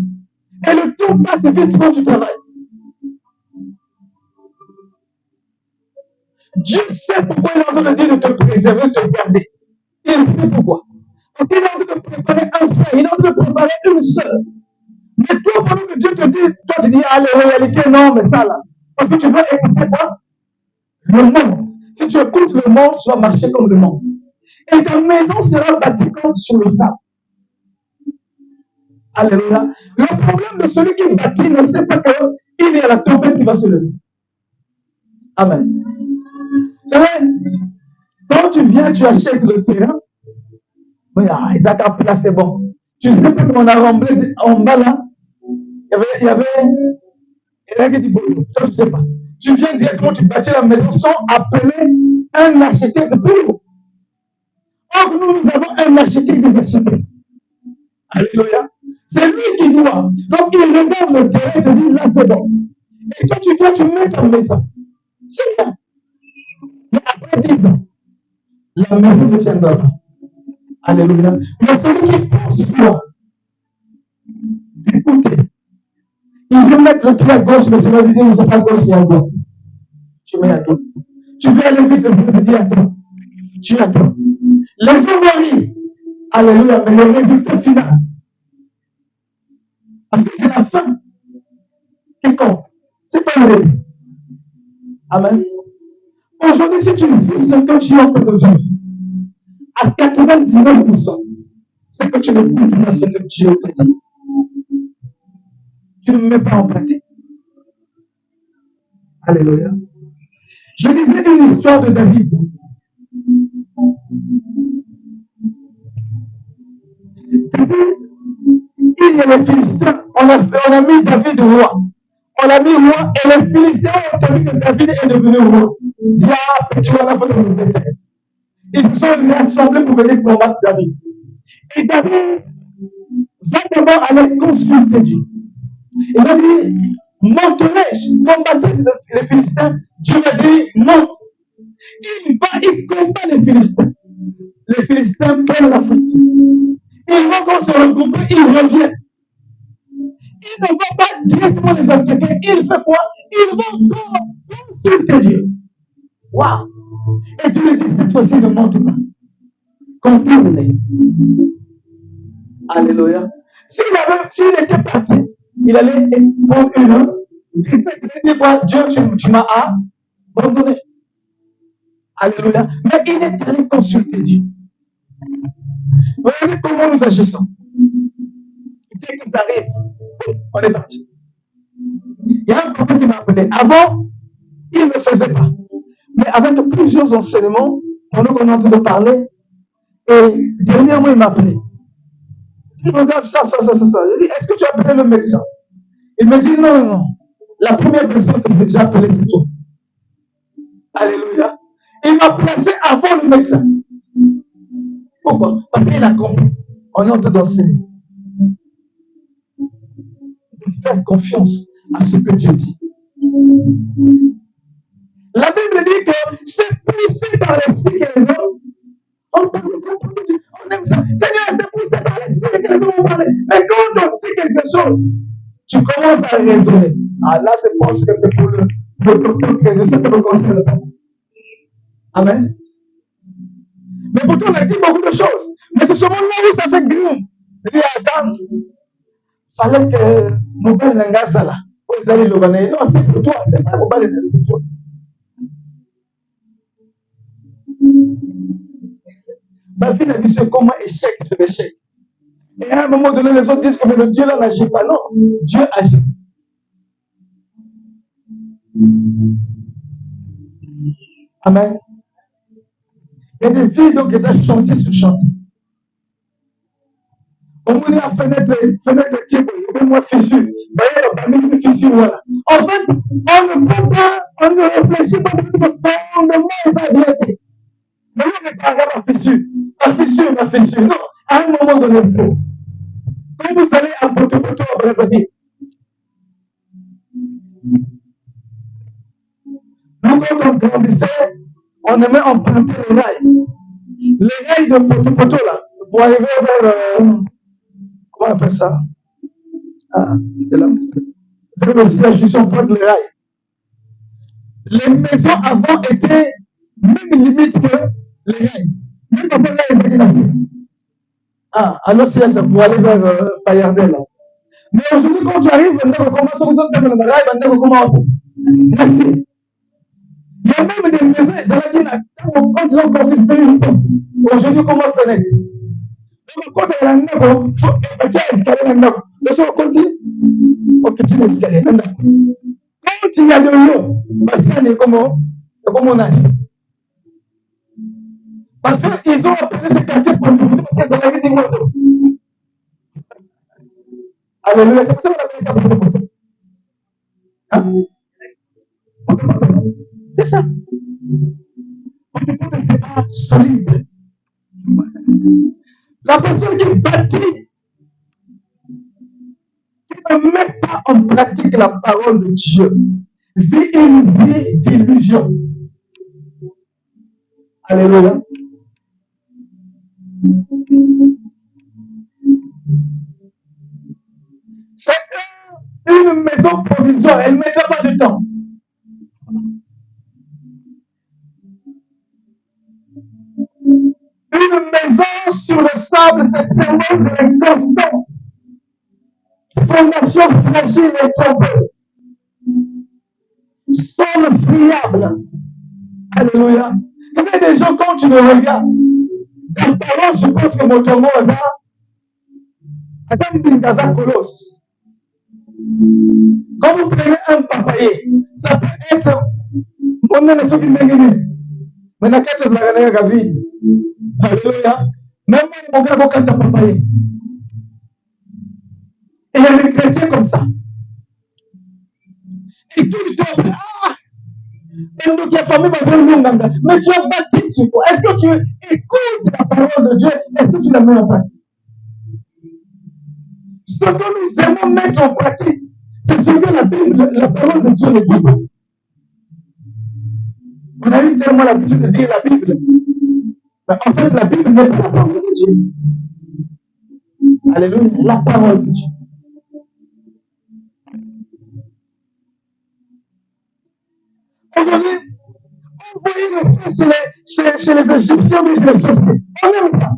Et le temps passe vite quand tu travailles. Dieu sait pourquoi il est en train de dire de te préserver, de te garder. Il sait pourquoi. Parce qu'il est en train de préparer un frère, il est en train de préparer une sœur. Mais toi, pendant que Dieu te dit, toi tu dis, allez, réalité, non, mais ça là. Parce que tu veux écouter quoi? Le monde. Si tu écoutes le monde, tu vas marcher comme le monde. Et ta maison sera bâtie comme sur le sable. Alléluia. Le problème de celui qui bâtit ne sait pas qu'il y a la tempête qui va se lever. Amen. C'est vrai, quand tu viens, tu achètes le terrain. Oui, Isaac a pris là, c'est bon. Tu sais pas qu'on a remblé en bas là. Il y avait rien qui dit boulot. Toi, tu ne sais pas. Tu viens directement, tu bâtis la maison sans appeler un architecte boulot. Or, nous avons un architecte des architectes. Alléluia. C'est lui qui doit. Donc, il regarde le terrain et te dit, là, c'est bon. Et toi, tu viens, tu mets ta maison. C'est bien. Mais après 10 ans, la maison ne tiendra pas. Alléluia. Mais celui qui conçoit, écoutez, il veut mettre le pied à gauche, mais c'est la vidéo, c'est pas à gauche, c'est à droite. Tu mets à droite. Tu veux aller vite, je te dis attends. Tu attends. Les gens vont rire. Alléluia, mais le résultat final. Parce que c'est la fin qui compte. C'est pas le début. Amen. Aujourd'hui, si tu vis ce que tu es en train de vivre, à 99%, c'est que tu n'écoutes pas ce que Dieu te dit. Tu ne mets pas en pratique. Alléluia. Je lisais une histoire de David. David, il y a les Philistins. On a mis David roi. On l'a mis roi et les Philistins ont entendu que David est devenu roi. Diable, tu vois la faute de mon bétail. Ils se sont rassemblés pour venir combattre David. Et David va d'abord aller consulter Dieu. Il a dit, monterai-je combattre les Philistins? Dieu a dit, monte. Il va, il combat les Philistins. Les Philistins prennent la fuite. Ils vont quand se regrouper, ils reviennent. Il ne va pas directement les attaquer. Il fait quoi? Ils vont consulter Dieu. Waouh! Et tu lui dis, cette fois-ci, ne monte pas. Contourne. Alléluia. S'il était parti, il allait prendre une. Il dit, Dieu, tu m'as abandonné. Alléluia. Mais il est allé consulter Dieu. Regardez comment nous agissons. Dès qu'ils arrivent, on est parti. Il y a un prophète qui m'a appelé. Avant, il ne le faisait pas. Mais avec plusieurs enseignements, pendant qu'on est en train de parler, et dernièrement, il m'a appelé. Il regarde ça. Il dit, est-ce que tu as appelé le médecin? Il me dit, non. La première personne que j'ai appelée, c'est toi. Alléluia. Il m'a placé avant le médecin. Pourquoi? Parce qu'il a compris. On est en train d'enseigner. De faire confiance à ce que Dieu dit. La Bible dit que c'est poussé par l'esprit que les hommes. On aime ça. Seigneur, c'est poussé par l'esprit que les hommes vont parler. Mais quand on dit quelque chose, tu commences à raisonner. Ah là, c'est parce que c'est pour le docteur que je sais, ça me concerne pas. Amen. Mais pourtant, on a dit beaucoup de choses. Mais c'est seulement là où ça fait grim. Il dit à ça, fallait que mon père n'engage ça là. Vous allez le connaître. Non, c'est pour toi. C'est pas pour parler de c'est toi. Ma fille a dit c'est comment échec sur échec. Et à un moment donné, les autres disent que le Dieu là n'agit pas. Non, Dieu agit. Amen. Il y a des filles donc qui ont chantier sur chantier. On voulait la fenêtre type, il y a moi fissure. Voyez, parmi les fissures, voilà. En fait, on ne peut pas, on ne réfléchit pas de fondement, il va bien être. Mais on n'est pas à la fissure. La fissure. Non, à un moment donné, il faut. Quand vous allez à Poto à Brazzaville, nous, quand on grandissait, on aimait emprunter les rails. Les rails de Poto là, pour arriver vers, comment on appelle ça? Ah, c'est là. Vers le siège, ils sont près de les rails. Les maisons avant étaient même limite que les rails. Même quand on a été là. Ah, alors siège pour aller vers Payardel là. Mais aujourd'hui, quand tu arrives, maintenant, comment ça vous entend dans le rail, maintenant, comment merci. Il y a même des maisons, ça va dire, quand ils ont confisqué une porte, aujourd'hui, comment fenêtre? Donc, quand il y a un neuf, il faut un escalier un neuf. Le soir, on continue. On continue l'escalier un neuf. Quand il y a de l'eau, parce qu'il y a comment on a. Parce qu'ils ont appelé ce quartier pour nous, parce que ça va être des motos. Alléluia, c'est pour ça qu'on appelle ça moto. Hein? C'est ça. Moto, c'est pas solide. La personne qui bâtit, qui ne met pas en pratique la parole de Dieu, vit une vie d'illusion. Alléluia. C'est une maison provisoire, elle ne mettra pas de temps. Une maison sur le sable, c'est seulement de l'inconstance. Fondation fragile et trompeuse. Sol friable. Alléluia. Vous savez, des gens, quand tu le regardes, les parents, je pense que mon tombeau, ça me colosse. Quand vous prenez un papayer, ça peut être mon nom est qui m'est mais la quête est la vide. Alléluia. Même mon gars, quand tu as papayer. Et il y a des chrétiens comme ça. Et tout le temps, même qui a famille, mais tu as bâti sur quoi? Est-ce que tu écoutes la parole de Dieu? Est-ce que tu la mets en pratique? Ce que nous aimons mettre en pratique, c'est ce que la Bible, la parole de Dieu nous dit. On a eu tellement l'habitude de dire la Bible. Mais en fait, la Bible n'est pas la parole de Dieu. Alléluia, la parole de Dieu. Aujourd'hui, on voyait le feu chez les Égyptiens, mais chez les sorciers. On aime ça.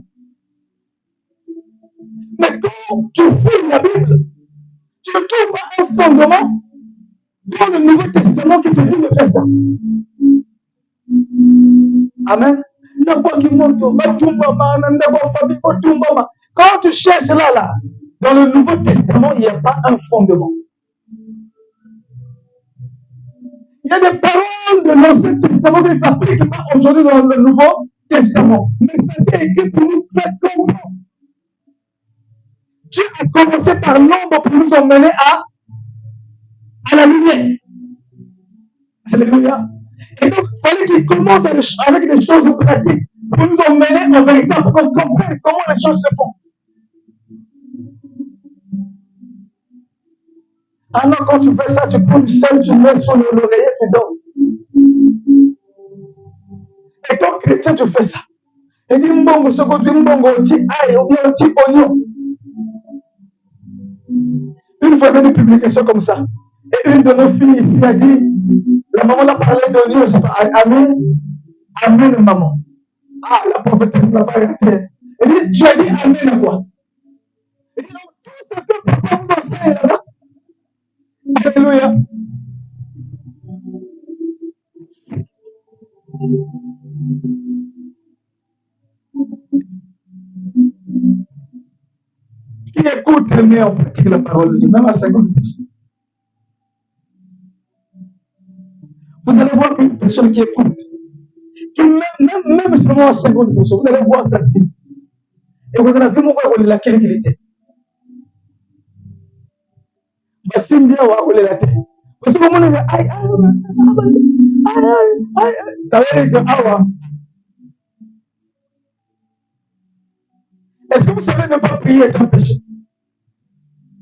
Mais quand tu fouilles la Bible, tu ne trouves pas un fondement dans le Nouveau Testament qui te dit de faire ça. Amen. Quand tu cherches là, dans le Nouveau Testament, il n'y a pas un fondement. Il y a des paroles de l'Ancien Testament qui ne s'appliquent pas aujourd'hui dans le Nouveau Testament. Mais ça a été écrit pour nous faire comprendre. Dieu a commencé par l'ombre pour nous emmener à la lumière. Alléluia. Et donc, il fallait qu'il commence avec des choses pratiques pour nous emmener en vérité, pour qu'on comprenne comment les choses se font. Alors, quand tu fais ça, tu prends du sel, tu le mets sur l'oreiller, tu dors. Et quand chrétien, tu fais ça. Et dis, mbongo, ce que tu mbongo, tu aïe, ou bien tu oignon. Une fois, il y a une publication comme ça. Et une de nos filles ici a dit, la maman a parlé d'oignon, je sais pas, Amen, Amen, maman. Ah, la prophétesse n'a pas arrêté. Elle dit, tu as dit Amen à quoi? Elle dit, non, tout ce que papa vous enseigne là-bas. Alléluia. Qui écoute et met en pratique la parole de Dieu, même à 50%. Vous allez voir une personne qui écoute, qui même seulement à 50%, vous allez voir sa vie. Et vous allez voir laquelle il était. C'est bien, on va la tête. Parce que le monde dit, ça veut dire que, est-ce que vous savez ne pas prier est un péché?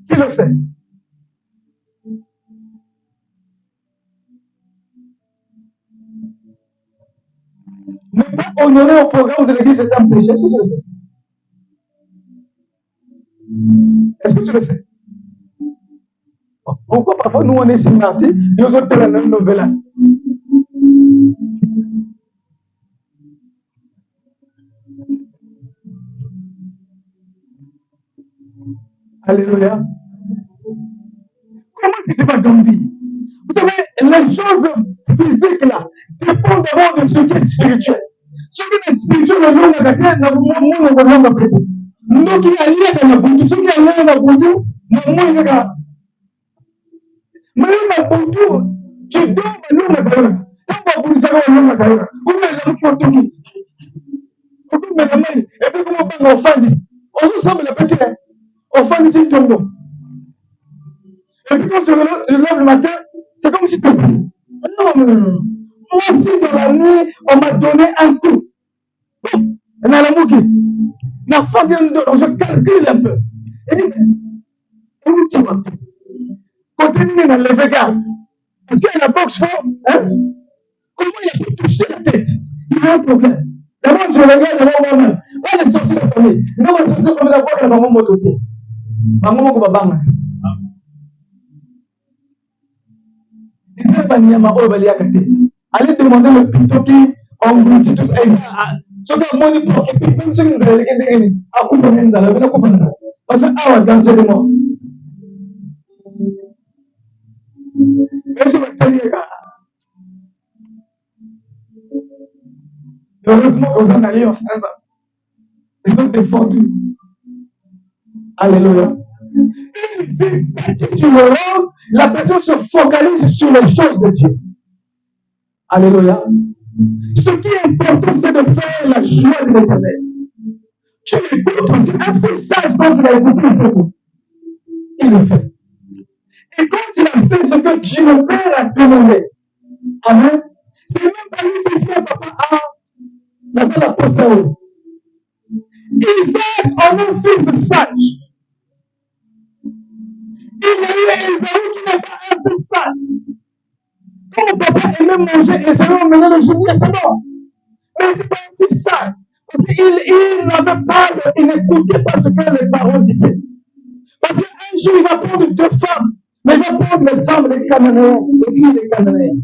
Qui le sait? Ne pas honorer au programme de l'église est un péché. Est-ce que tu le sais? Est-ce que tu le sais? Pourquoi parfois nous on est si martis, nous autres on a nos velas. Alléluia. Comment est-ce que tu vas grandir? Vous savez, les choses physiques là dépendent d'abord de ce qui est spirituel. Ce qui est spirituel, le nom de la terre, nous qui allons dans la boutique, ceux qui allons dans la boutique, nous mais tu dors, mais nous, on a quand vous savez, on a gagné. Vous avez la tout qui. Vous avez la main, et puis comment on va faire? On vous semble la petite. On fait ici tombe. Et puis quand je lève le matin, c'est comme si c'était passé. Non. Moi aussi, dans la nuit, on m'a donné un coup. Dans la mouki. L'enfant dit, je calcule un peu. Il dit, mais où tu vas? Quand il est dans le garde, parce qu'il y a la boxe fort, hein? Comment il a pu toucher la tête? Il y a un problème. D'abord, je regarde devant moi-même. Pas les sorciers de famille. Non, les sorciers de famille, d'abord, il y a maman mototé. Maman mototé. Disait Banyama Obaliakate. Allez demander le plutôt qui engloutit tout ça. Ce que moi, et puis même ceux qui nous avaient dit, à couper les alabes, à couper les alabes. Parce que, ah, dans ce moment. Mais je vais te dire, heureusement, aux en alliances, ils ont défendu. Alléluia. Une vie bâtie sur le rôle, la personne se focalise sur les choses de Dieu. Alléluia. Ce qui est important, c'est de faire la joie de l'Éternel. Tu écoutes aussi un fils sage quand il a écouté, il le fait. Et quand il a fait ce que Dieu le Père a demandé, amen, c'est même pas lui qui fait, papa, dans la posture. Isaac en un fils sage. Il y a eu Esaü qui n'est pas un fils sage. Quand papa aimait manger Esaü, on menait le gibier, c'est bon. Mais il n'était pas un fils sage. Parce qu'il n'avait pas, il n'écoutait pas ce que les parents disaient. Parce qu'un jour, il va prendre 2 femmes. Mais il va prendre les femmes des Cananéens, les filles des Cananéens.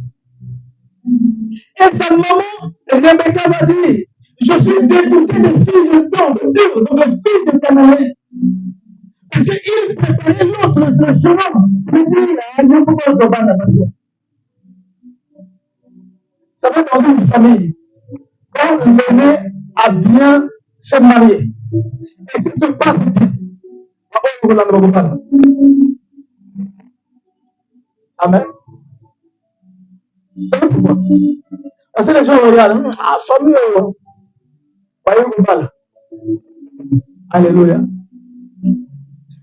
Et sa maman, Rebecca, va dire, je suis dégoûté des filles de temps, de Dieu, donc les filles de Cananéens. Parce qu'il préparait l'autre, le chemin. Il dit, il ne faut pas le la passion. Ça va dans une famille. Quand l'aîné a bien se marier, et ça se passe bien, amen. Vous savez pourquoi? Parce que les gens regardent, ah, famille, voyez global. Alléluia.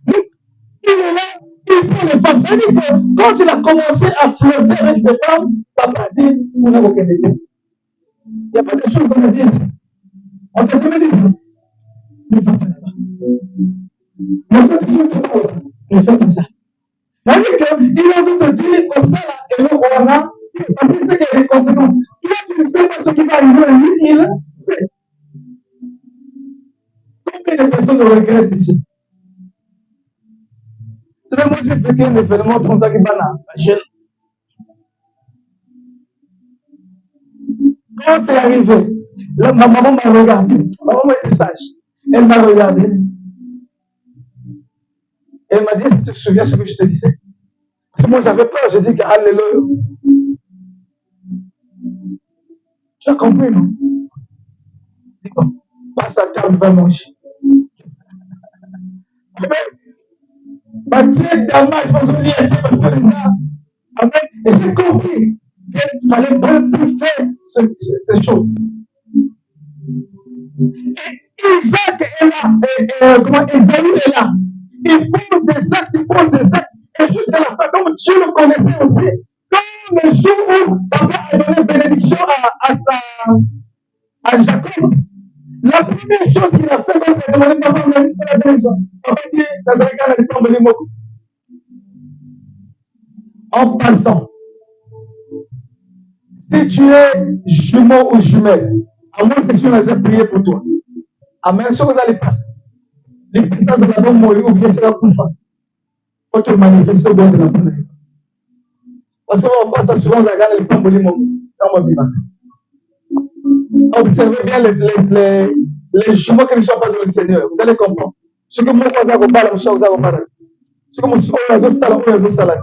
Il est là, il prend les femmes. C'est-à-dire que quand il a commencé à flirter avec ses femmes, papa dit, on n'a aucun idée. Il n'y a pas de choses qu'on me dise. On t'a jamais dit ça. Ne fais pas là-bas. Mais ça, tu ne fais pas là-bas. Ne fais pas ça. C'est-à-dire qu'il a envie de dire comme ça, et nous, on a, parce qu'il sait qu'il y a des conséquences. Toi, tu ne sais pas ce qui va arriver à lui, il sait. Combien de personnes le regrettent ici? C'est vrai, moi, j'ai vécu un événement comme ça qui va là. Quand c'est arrivé, là, ma maman m'a regardé. Ma maman était sage. Elle m'a regardé. Elle m'a dit, est-ce que tu te souviens de ce que je te disais? Parce que moi, j'avais peur. Je dis que alléluia. Tu as compris, non? Dis bon, passe à table, va manger. Ma tête d'Allemagne, je pense que je l'ai parce que ça. Amen. Et j'ai compris qu'il fallait bien plus faire ces choses. Et Isaac est là, comment Esaü est là. Il pose des actes, il pose des actes. Et jusqu'à la fin, comme Dieu le connaissait aussi, comme le jour où papa a donné bénédiction à Jacob, la première chose qu'il a fait quand il a demandé papa, on a fait la bénédiction. Papa dit, Nazareth a dit, tombé les mots. En passant, si tu es jumeau ou jumelle, à moins que tu nous aies prié pour toi. Amen. Ce que vous allez passer. Les personnes de la bonne mourir ou bien c'est la couche. Faut te manifester au bon de la bonne. Parce qu'on passe souvent à regarder les femmes mourir dans mon vivant. Observez bien les jumeaux qui ne sont pas dans le Seigneur. Vous allez comprendre. Ce que moi, vous avez parlé, vous avez parlé. Ce que moi, vous avez parlé.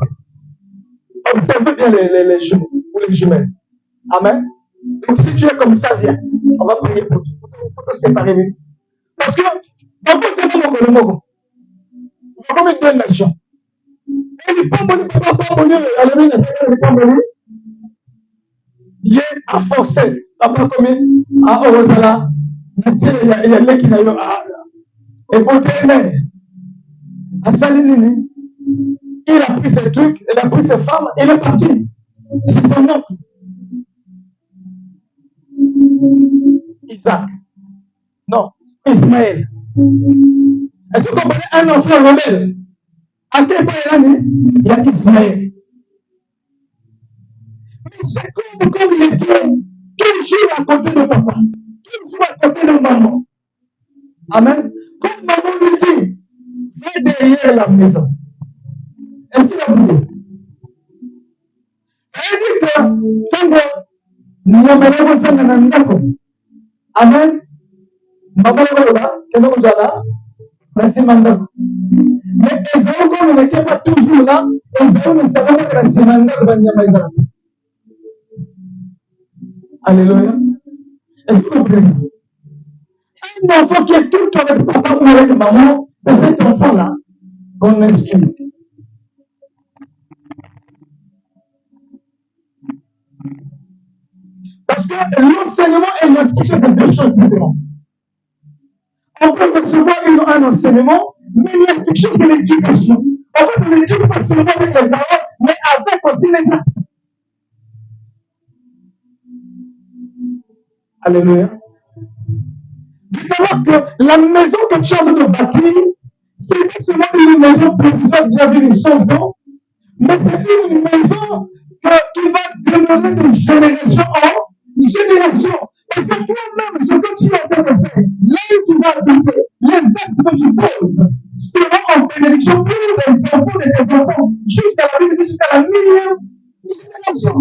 Observez bien les jumeaux ou les jumelles. Amen. Donc si tu es comme ça, viens. On va prier pour toi. Il faut te séparer. Parce que, on peut te dire le mot. On va comme une nation. Et les pommes, alléluia, les pommes, il est à forcer. Papa, comme à Orozala, il y a les qui n'a eu et pour terminer, à Salinini, il a pris ses trucs, il a pris ses femmes, il est parti. C'est son oncle. Isaac. Non, Ismaël. Est-ce que vous comprenez un enfant rebelle? À quel point il est né? Il y a Ismaël. Mais Jacob, comme il était toujours à côté de papa, toujours à côté de maman. Amen. Comme maman lui dit, va derrière la maison. Est-ce qu'il a voulu? Ça veut dire que quand nous avons ça dans un d'accord. Amen. Maman là, que nous avons merci madame. Mais Esaü, comme il n'était pas toujours là, Esaü ne savait pas que la Simanda va venir maintenant. Alléluia. Est-ce que vous comprenez ça? Un enfant qui est tout le temps avec papa ou avec maman, c'est cet enfant-là qu'on instruit. Parce que l'enseignement et l'instruction, c'est deux choses différentes. On peut recevoir un enseignement, mais l'instruction, c'est l'éducation. En fait, on n'éduque pas seulement avec les paroles, mais avec aussi les actes. Alléluia. Il faut savoir que la maison que tu es en train de bâtir, ce n'est pas seulement une maison provisoire qui a vu une sauve, mais c'est une maison qui va demeurer de génération en génération. Parce que toi-même, ce que tu es en train de faire, là où tu vas habiter, les actes que tu poses, seront en bénédiction pour les enfants de tes enfants, jusqu'à la vie, jusqu'à la millième génération.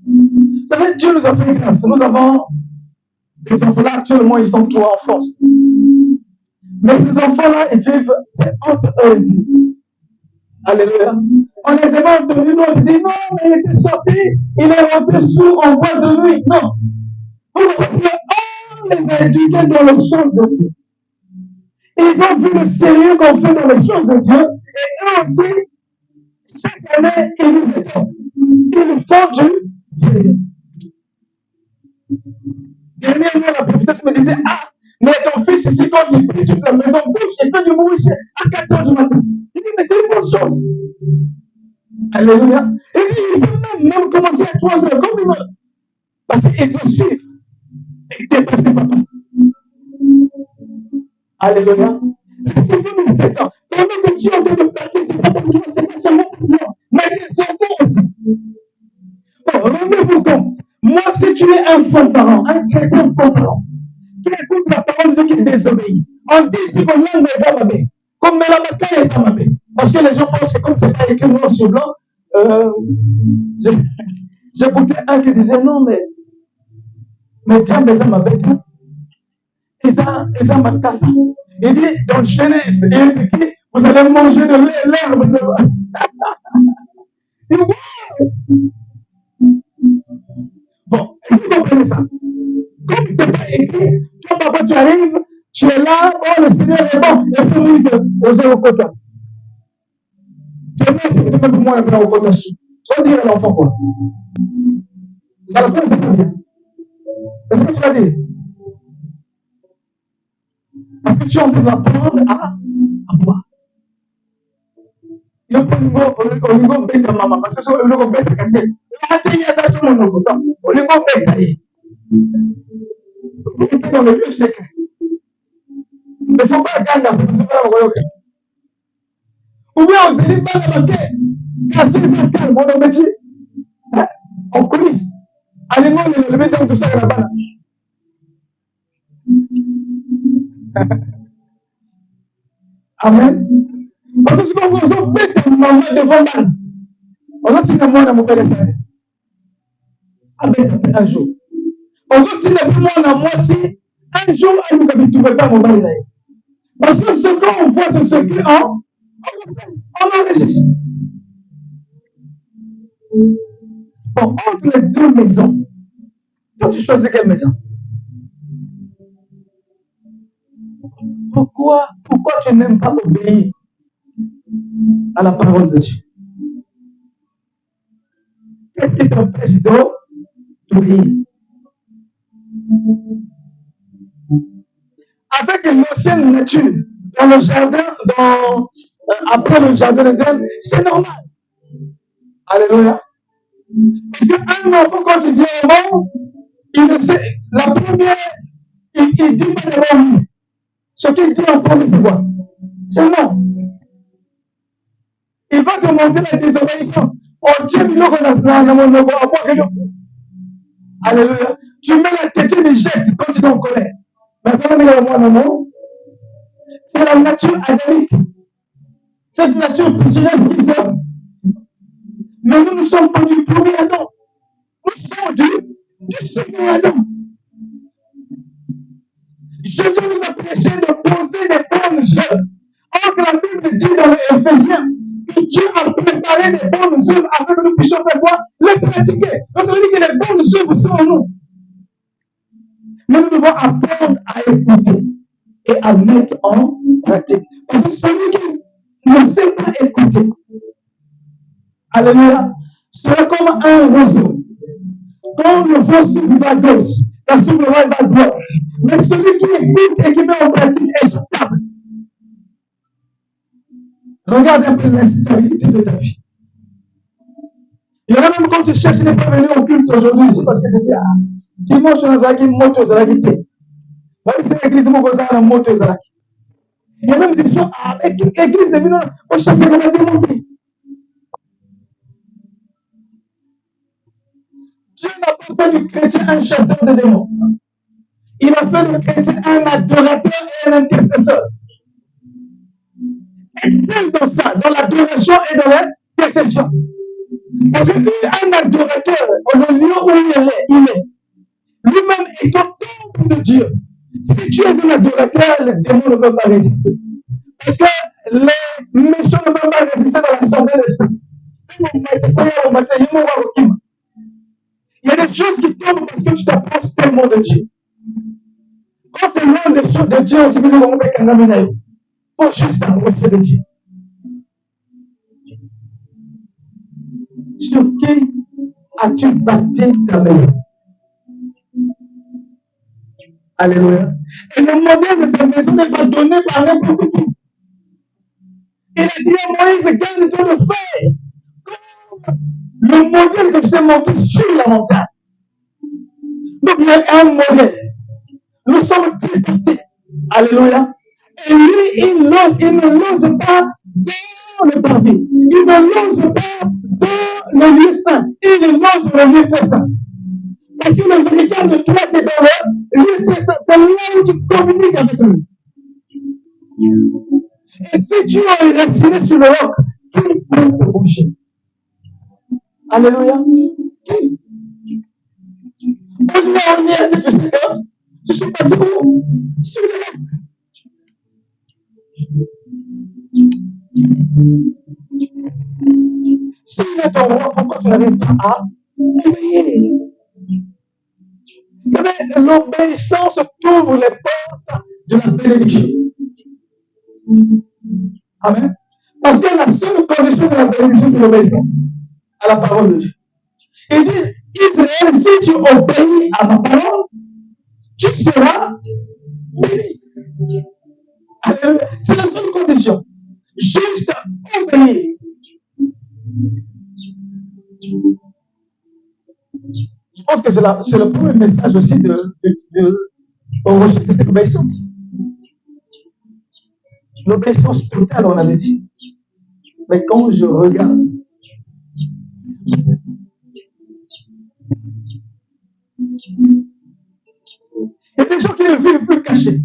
Vous savez, Dieu nous a fait grâce. Nous avons des enfants-là, actuellement, ils sont trois en France. Mais ces enfants-là, ils vivent, c'est entre eux et nous. Alléluia. On les a entendus, nous on dit non, mais il était sorti, il est rentré sourd en boîte de nuit. Non. Parce qu'on les a éduqués dans les choses de Dieu. Ils ont vu le sérieux qu'on fait dans les choses de Dieu. Et eux aussi, chaque année, ils nous étonnent. Ils nous font du sérieux. Dernièrement, la prophétesse me disait, ah, mais ton fils ici, quand il prie toute la maison bouge, il fait du bruit à 4 heures du matin. Il dit, mais c'est une bonne chose. Alléluia. Il dit, il peut même commencer à 3 heures, comme il veut. Parce qu'il doit suivre et dépasser papa. Alléluia. C'est ce que nous faisons. Pendant que Dieu est en train de partir, c'est pas pour toi, c'est pas seulement pour toi, mais les enfants aussi. Bon, rendez-vous compte. Moi, si tu es un faux parent, un chrétien faux parent, qui écoute la parole de Dieu qui désobéit, on dit ici que l'homme ne va pas bien. Comme la bataille est ça bien. Parce que les gens pensent que comme c'est pas écrit noir sur blanc, j'écoutais un qui disait non, mais tiens, mais ça m'a bête. Et ça m'a cassé. Il dit, dans Genèse, il est écrit, vous allez manger de l'herbe de il dit, bon, est-ce que vous comprenez ça? Comme c'est pas écrit, toi, papa, tu arrives, tu es là, oh, le Seigneur est bon, et puis lui, aux Eurocota. Tu es là, tu es moi, un peu au Kota. Tu vas dire à l'enfant quoi? L'enfant, c'est pas bien. Est-ce que tu vas dire? Parce que tu es en train d'apprendre à boire. Il y a pas de niveau bête à maman, parce que c'est le niveau bête à quelqu'un. Il y a ça tout le monde. Au niveau bête à y. Vous êtes dans le lieu secret. Il ne faut pas attendre pour se faire un ou bien on ne dit pas dans la tête. Quand c'est calme, mon métier. On coulisse. Allez, moi, le lever dans tout ça là-bas. Amen. Parce que si on met un moment devant l'âne, on va dire moi, mon père, Amen, un jour. On va dire moi, si un jour, elle ne va trouver pas mon père. Parce que ce qu'on voit, c'est ce qu'on enregistre. Bon, entre les deux maisons, toi, tu choisis quelle maison? Pourquoi tu n'aimes pas obéir à la parole de Dieu? Qu'est-ce qui t'empêche d'obéir? Avec l'ancienne nature, dans le jardin, après le jardin d'Éden, c'est normal. Alléluia. Parce qu'un enfant, quand il vient au monde, Il sait, la première, il dit pas d'abord oui. Ce qu'il dit en premier, c'est quoi? C'est non. Il va te montrer la désobéissance. Oh Dieu, alléluia. Tu mets la tête et les jettes quand tu es en colère. Mais ça, c'est la nature adamique. Cette nature pécheresse qui sort. Mais nous ne sommes pas du premier Adam. Nous sommes du second Adam. Je nous a prêché de poser des bonnes œuvres. Or que la Bible dit dans les Éphésiens que Dieu a préparé des bonnes œuvres afin que nous puissions faire quoi? Les pratiquer. Donc ça veut dire que les bonnes œuvres sont en nous. Mais nous devons apprendre à écouter et à mettre en pratique. Parce que celui qui ne sait pas écouter, alléluia, sera comme un roseau. Quand le vent souffle, il va à gauche, ça soufflera, il va à droite. Mais celui qui écoute et qui met en pratique est stable. Regarde un peu l'instabilité de ta vie. Il y en a même quand tu cherches, il n'est pas venu au culte aujourd'hui ici parce que c'était dimanche, on a dit moto, ça l'a quitté. C'est l'église, mon cousin, la moto, ça l'a quitté. Il y a même des gens avec l'église de Milan, on cherche à la démonter. Dieu n'a pas fait du chrétien un chasseur de démons. Il a fait du chrétien un adorateur et un intercesseur. Excelle dans ça, dans l'adoration et dans l'intercession. Parce qu'un adorateur, au lieu où il est, lui-même est au temple de Dieu. Si tu es un adorateur, les démons ne peuvent pas résister. Parce que les méchants ne peuvent pas résister dans l'assemblée des saints. Il y a des choses qui tombent parce que tu t'approches tellement de Dieu. Quand c'est loin des choses de Dieu, on se dit qu'on fait qu'un homme. Il faut juste s'approcher de Dieu. Sur qui as-tu bâti ta maison? Alléluia. Et le modèle de ta maison n'est pas donné par n'importe qui. Il a dit à Moïse, garde-toi de faire comme le modèle que je t'ai montré sur la montagne. Donc il y a un modèle. Nous sommes tripartites. Alléluia. Et lui, il ne l'ose pas dans le parvis. Il ne l'ose pas dans le lieu saint. Il l'ose dans le lieu très saint. Parce que le véritable toi, c'est dans le lieu très saint. C'est là où tu communiques avec lui. Et si tu es raciné sur le roc, qui peut te bouger? Alléluia. Qui? On est avec le Seigneur. Je suis parti où? Sur le roc. S'il est ton roi, pourquoi tu n'arrives pas à obéir? Vous savez, l'obéissance t'ouvre les portes de la bénédiction. Amen. Parce que la seule condition de la bénédiction, c'est l'obéissance à la parole de Dieu. Il dit, Israël, si tu obéis à ma parole, tu seras béni. Alléluia. C'est la seule condition. Juste obéir. Je pense que c'est le premier message aussi de cette obéissance. L'obéissance totale, on avait dit. Mais quand je regarde, il y a des gens qui ne vivent plus cachés.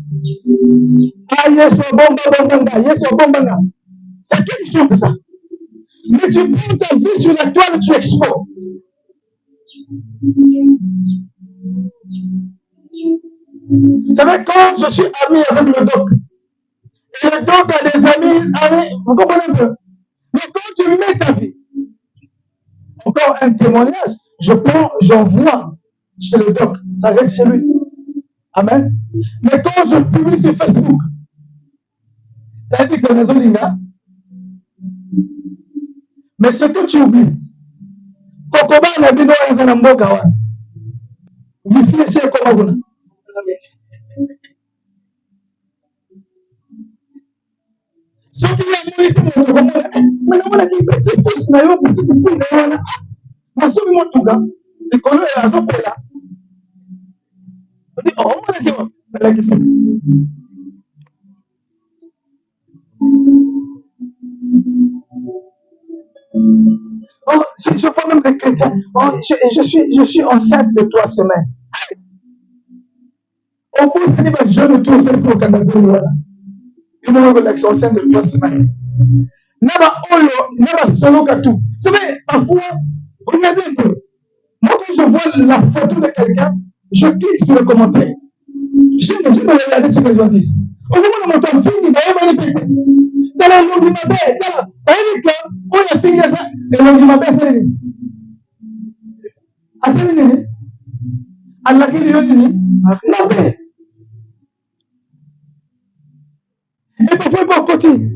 Ah, yes, c'est toi qui chantes ça. Mais tu prends ta vie sur la toile, tu exposes. Vous savez, quand je suis ami avec le doc, et le doc a des amis, vous comprenez un peu? Mais quand tu mets ta vie, encore un témoignage, j'envoie chez le doc, ça reste chez lui. Amen. Mais quand je publie sur Facebook, ça veut dire que la maison Linga, mais ce que tu oublies, Kokoba n'a dit non à Zanamboka. Vous finissez comme vous. Ce qui est arrivé, petite fille, petite fille, ma soeur, mon tout gars, les colons et la zone là. Oh, la question. Oh, je vois même des chrétiens. Oh, je suis enceinte de 3 semaines. Au bout, ça dit, je ne trouve pas pour Canada. Il m'a dit que enceinte de 3 semaines. Naba solo katou. Vous savez, parfois, regardez un peu. Moi, quand je vois la photo de quelqu'un, je clique sur le commentaire. J'aime regarder ce que les gens disent. Au moment où mon fini, il va y péter. T'as la langue de ma belle, ça veut dire que, où il a fini ça, la langue de ma belle, c'est l'ennemi. Ah, c'est l'ennemi. Allah qui lui a dit, la belle. Et parfois, il faut continuer.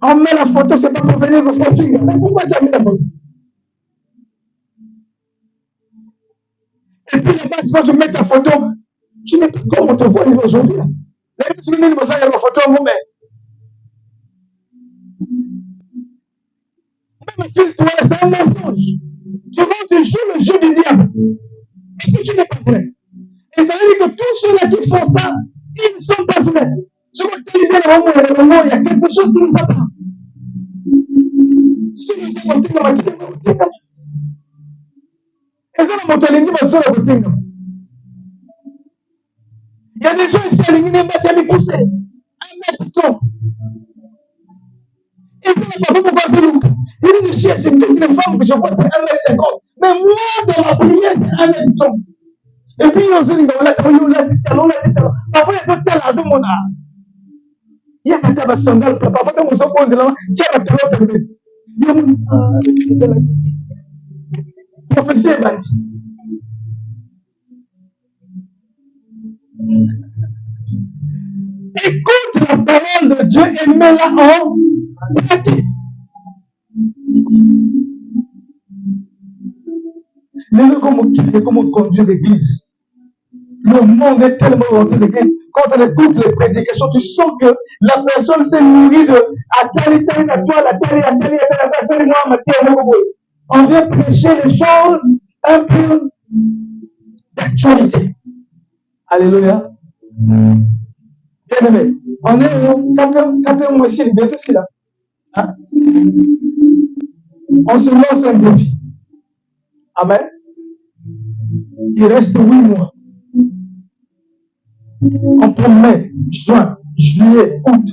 On met la photo, c'est pas pour venir vous faire signe. Mais pourquoi tu as mis la photo? Et puis là-bas, quand tu mets ta photo, tu n'es pas comme on te voit aujourd'hui. Là, tu mets une photo à vous-même. Même fil-toi, c'est un mensonge. Souvent, tu joues le jeu du diable. Parce que tu n'es pas vrai. Et ça veut dire que tous ceux-là qui font ça, ils ne sont pas vrais. Sur le téléphone, il y a quelque chose qui ne va pas. Si nous sommes en train de dire, et ça, mon téléphone va se faire. Il y a des gens ici à l'église, c'est à pousser. 1m30. Et puis, il n'y a pas beaucoup de look. Il dit, je cherche une femme que je vois, c'est 1m50. Mais moi, dans ma prière, c'est 1m30. Et puis, on se dit, parfois, il faut tel argent, mon âme. Il y a un tabac sandal, parfois, quand on se pose de là, tiens, la talote, il y a mon. C'est la prophétie est bâtie. Écoute la parole de Dieu et mets-la en pratique. Comment conduire l'église. Le monde est tellement rentré l'église. Quand on écoute les prédications, tu sens que la personne s'est nourrie de on vient prêcher les choses un peu d'actualité. Alléluia. Bien aimé, on est au 4e mois ici, bientôt c'est là. Hein? On se lance un défi. Amen. Il reste 8 mois. On prend mai, juin, juillet, août.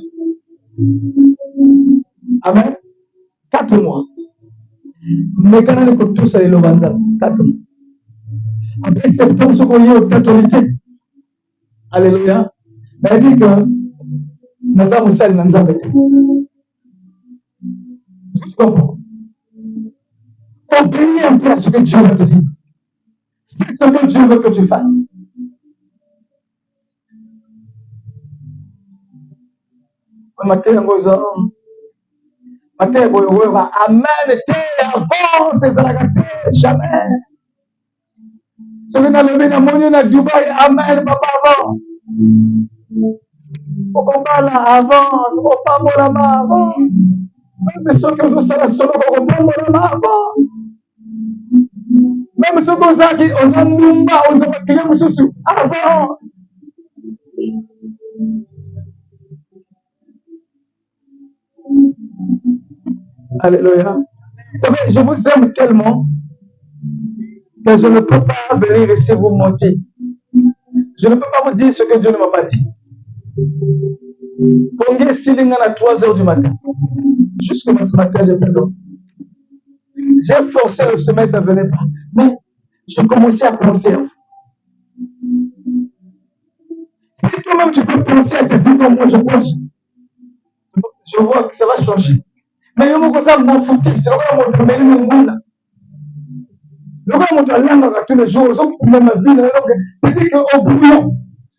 Amen. 4 mois. Mais quand on est tous à l'Ovanza, 4 mois. Après septembre, ce qu'on y est au catholique. Alléluia. Ça veut dire que nous avons ça, nous avons été. Est-ce que tu comprends? Obéis un peu à ce que Dieu va te dire. C'est ce que Dieu veut que tu fasses. Matin, amen, avance, jamais. Ce que nous avons dans Dubaï, amen, papa, avance. Au combat là, avance, au pas là-bas, avance. Même ceux qui ont ça, solo, au pas là-bas, avance. Même ceux qui ont Mumba, aux autres, avance. Alléluia. Vous savez, je vous aime tellement que je ne peux pas venir ici vous mentir. Je ne peux pas vous dire ce que Dieu ne m'a pas dit. Pongez Silingan à 3 heures du matin. Jusque ce matin, j'ai pas dormi. J'ai forcé le sommeil, ça ne venait pas. Mais je commençais à penser à vous. Si toi-même tu peux penser à tes vies comme moi, je pense, je vois que ça va changer. Mais il y a beaucoup de m'en foutre. C'est vraiment mon domaine, mon monde. Le gars, mon talent, tous les jours, ils ont pris ma vie. C'est-à-dire qu'au bouillon,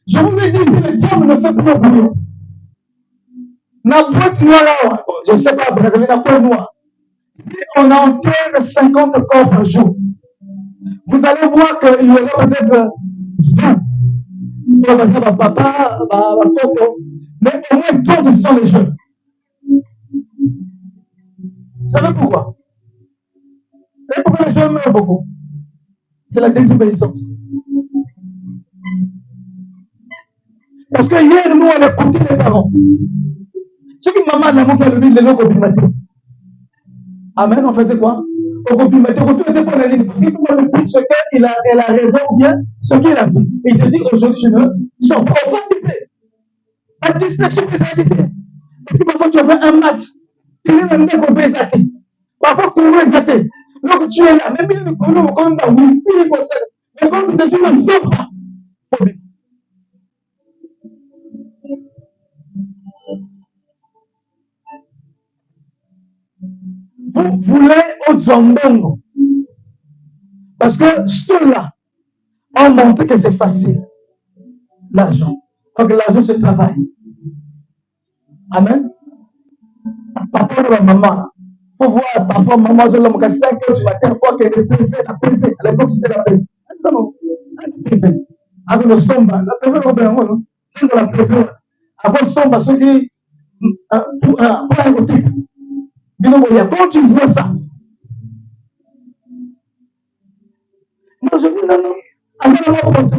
je vous ai dit, si le diable ne fait plus au bouillon, la boîte noire, je ne sais pas, vous avez la boîte noire. Si on enterre 50 corps par jour, vous allez voir qu'il y aura peut-être 20. Papa, mais au moins 30 sont les jeunes. Vous savez pourquoi? Vous savez pourquoi les jeunes meurent beaucoup? C'est la désobéissance. Parce que hier, nous, on écoutait les parents. Ce que maman n'a pas levé le logo du matin. Amen, on faisait quoi? Au copie matin, on était pour la ligne. Parce qu'il faut me dire ce qu'elle a raison ou bien ce qu'il a fait. Et je dis aujourd'hui, je ne sors pas au la distraction des invités. Parce que parfois, tu as fait un match. Tu es même qu'on peut exalter. Parfois, qu'on peut exalter. Donc, tu es là. Même si nous connaissons comme dans Wi-Fi, mais quand tu ne sors pas, vous voulez au Zambongo. Parce que ceux-là ont montré que c'est facile. L'argent. Donc, l'argent se travaille. Amen. Papa et maman. Il faut voir, parfois, maman, je l'ai 5 heures du matin, fois qu'elle est préfet, la préfet. À l'époque, c'était la préfet. Avec le somba, la préfet, c'est de la préfet. Après le somba, ceux qui. Pour un côté. Quand tu vois ça, non, je dis non, non. Après, on va te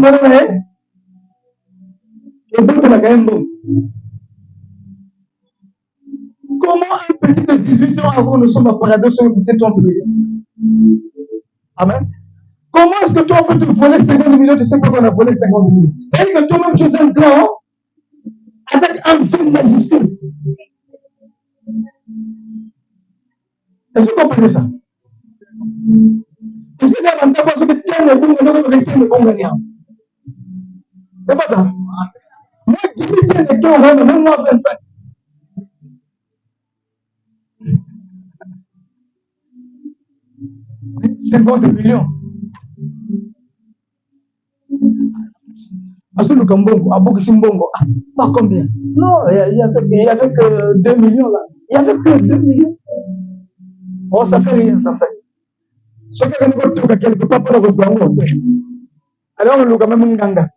et d'autres, la gagne bon. Comment un petit de 18 ans avant nous sommes à Paradis sur une petite entreprise? Amen. Comment est-ce que toi, on peut te voler 50 millions? Tu sais pas qu'on a volé 50 millions. C'est-à-dire que toi-même, tu es un grand avec un film majuscule. Est-ce que vous comprenez ça? Est-ce que c'est un endroit parce que tu es le bon gagnant? C'est pas ça. Moi, 10 000 de cœur, même moi, 25. C'est 50 millions. Parce que le Cambongo, à Bokisimbongo, pas combien? Non, il y avait que 2 millions là. Il n'y avait que 2 millions. Oh, ça fait rien, ça fait. Ce que nous avons fait, quelque part pour le Congo. Alors, on a quand même un ganga.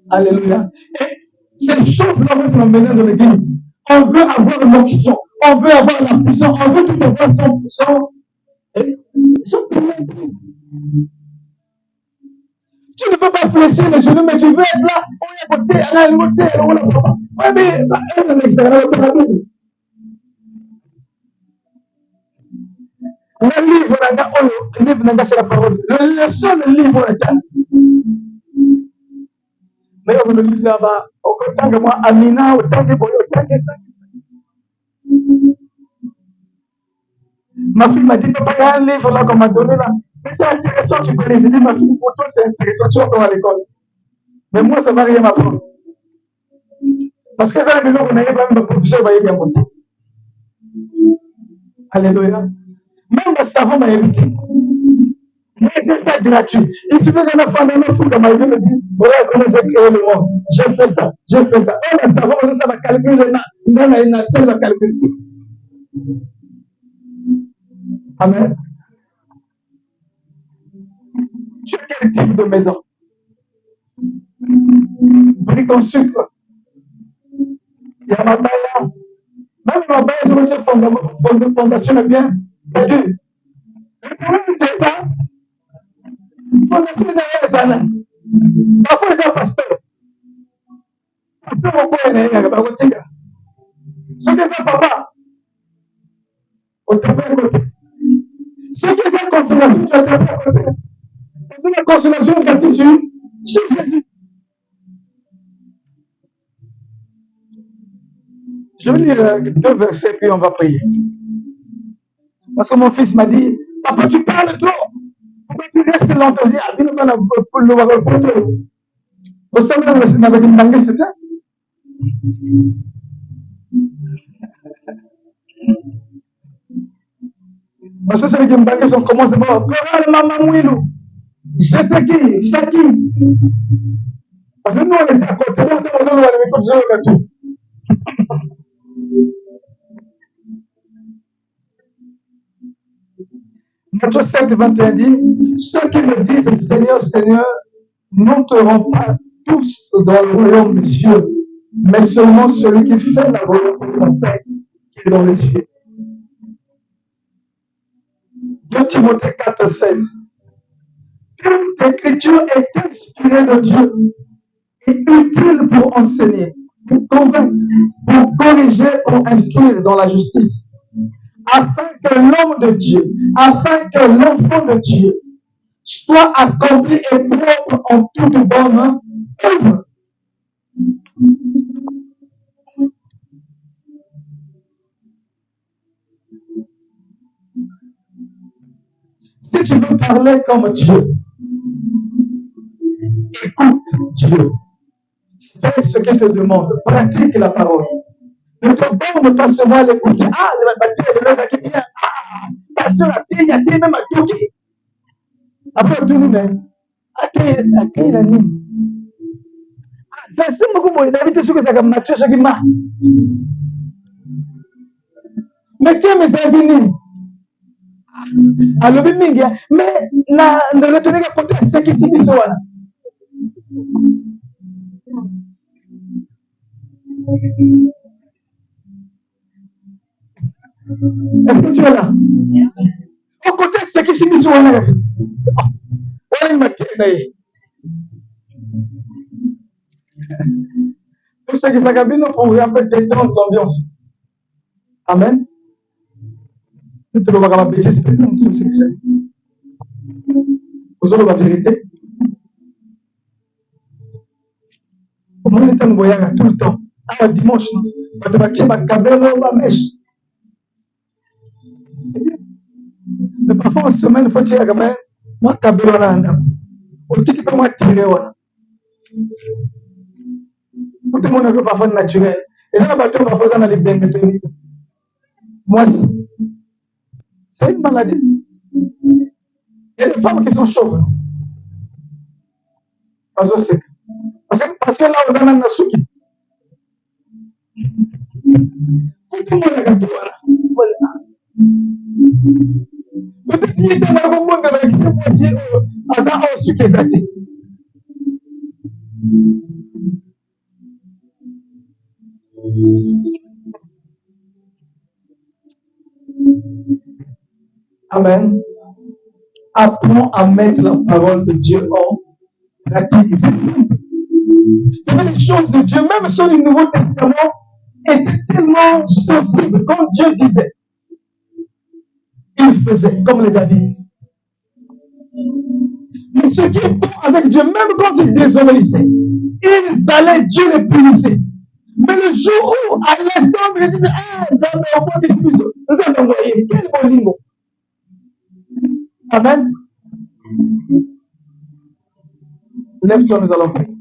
Alléluia. Et ces choses-là vont nous emmener dans l'église. On veut avoir l'onction, on veut avoir la puissance, on veut tout avoir 100%. Et ils sont tu ne peux pas fléchir les genoux, mais tu veux être là, on est à côté, à la côté, on est là. Oui, mais elle est l'extérieur, le livre, c'est la parole. Le seul livre est un. Mais on le livre là-bas, autant que moi, Amina, autant que moi, autant que. Ma fille m'a dit, papa, il y a un livre là qu'on m'a donné là. Mais c'est intéressant, tu peux les aider, ma fille, pour toi, c'est intéressant, tu vas à l'école. Mais moi, ça ne va rien m'apprendre. Parce que ça, on a même le professeur va y bien monter. Alléluia. Même le savon m'a hérité. Mais c'est ça gratuit. Et tu veux que la femme me fout dans ma vie, me dit, voilà comment j'ai créé le monde. J'ai fait ça, j'ai fait ça. Oh, le savon, ça va calculer, ça va calculer. Amen. Tu as quel type de maison? Brique en sucre. Il y a ma baille. Même ma baille, je veux dire, fondation est bien. C'est dur. Le problème, c'est ça. Fondation est ça. Parfois, c'est un pasteur. Pasteur, on peut aller, il y a pas de tigre. Ce que c'est papa, au tapé côté. Ce que c'est consolation, tu as tapé à côté. Parce que la consolation, gratitude, c'est Jésus. Je vais lire 2 versets, puis on va prier. Parce que mon fils m'a dit, papa, tu parles trop. Pourquoi tu restes l'enthousiasme? Il va le photo. Vous savez, on avait une banque, c'est ça? Parce que c'est une banque, on commence à voir. Chorale Maman Mouilou. J'étais qui? C'est qui? Parce que nous, on était à côté, on était dans le gâteau. Matthieu 7, 21 dit, ceux qui me disent Seigneur, Seigneur, n'entreront pas tous dans le royaume des cieux, mais seulement celui qui fait la volonté de mon Père qui est dans les cieux. 2 Timothée 4, 16. Toute écriture est inspirée de Dieu est utile pour enseigner, pour convaincre, pour corriger, pour instruire dans la justice, afin que l'homme de Dieu, afin que l'enfant de Dieu soit accompli et propre en toute bonne œuvre. Si tu veux parler comme Dieu, écoute Dieu. Fais ce qu'il te demande. Pratique la parole. Ne te borne pas seulement à l'écouter. Ah, le bien. Ah, pasteur, il y a des même à tout. Après, tout mais à qui il a mis? C'est beaucoup moins. Il a dit que ça comme Mathieu, ce qui m'a. Mais qui me fait venir? Alors, mais ne le tenez qu'à côté, c'est qui s'y met. Est-ce que tu es là? Au côté, c'est qui s'y met. Tout ce qui s'agabine, on veut un peu détendre l'ambiance. Amen. Tout le monde va bêtise, tout ce que c'est. Vous aurez la vérité. Comment on est en voyage tout le temps? Ah, dimanche, quand tu vas tirer ma cabelle, on va mèche. C'est bien. Mais parfois, en semaine, il faut tirer la cabelle. Moi, cabelle, on a un homme. On dit que moi, tirer, on tout le monde a parfois naturel. Et là, parfois, ça n'a les bien. Moi, c'est une maladie. Il y a des femmes qui sont chauves. Parce que là, vous en avez un souki. Tout le monde a gâté. Peut-être qu'il y a un monde avec ce monsieur, à ça, on suki est. Amen. Apprends à mettre la parole de Dieu en pratique. C'est simple. C'est les choses de Dieu, même sur le Nouveau Testament, étaient tellement sensibles. Quand Dieu disait, il faisait comme les David. Mais ceux qui étaient avec Dieu, même quand ils désobéissaient, ils allaient, Dieu les punissait. Mais le jour où, à l'instant, ils disaient, ah, nous avons envoyé, quel bon lingo. Amen. Lève-toi, nous allons prier.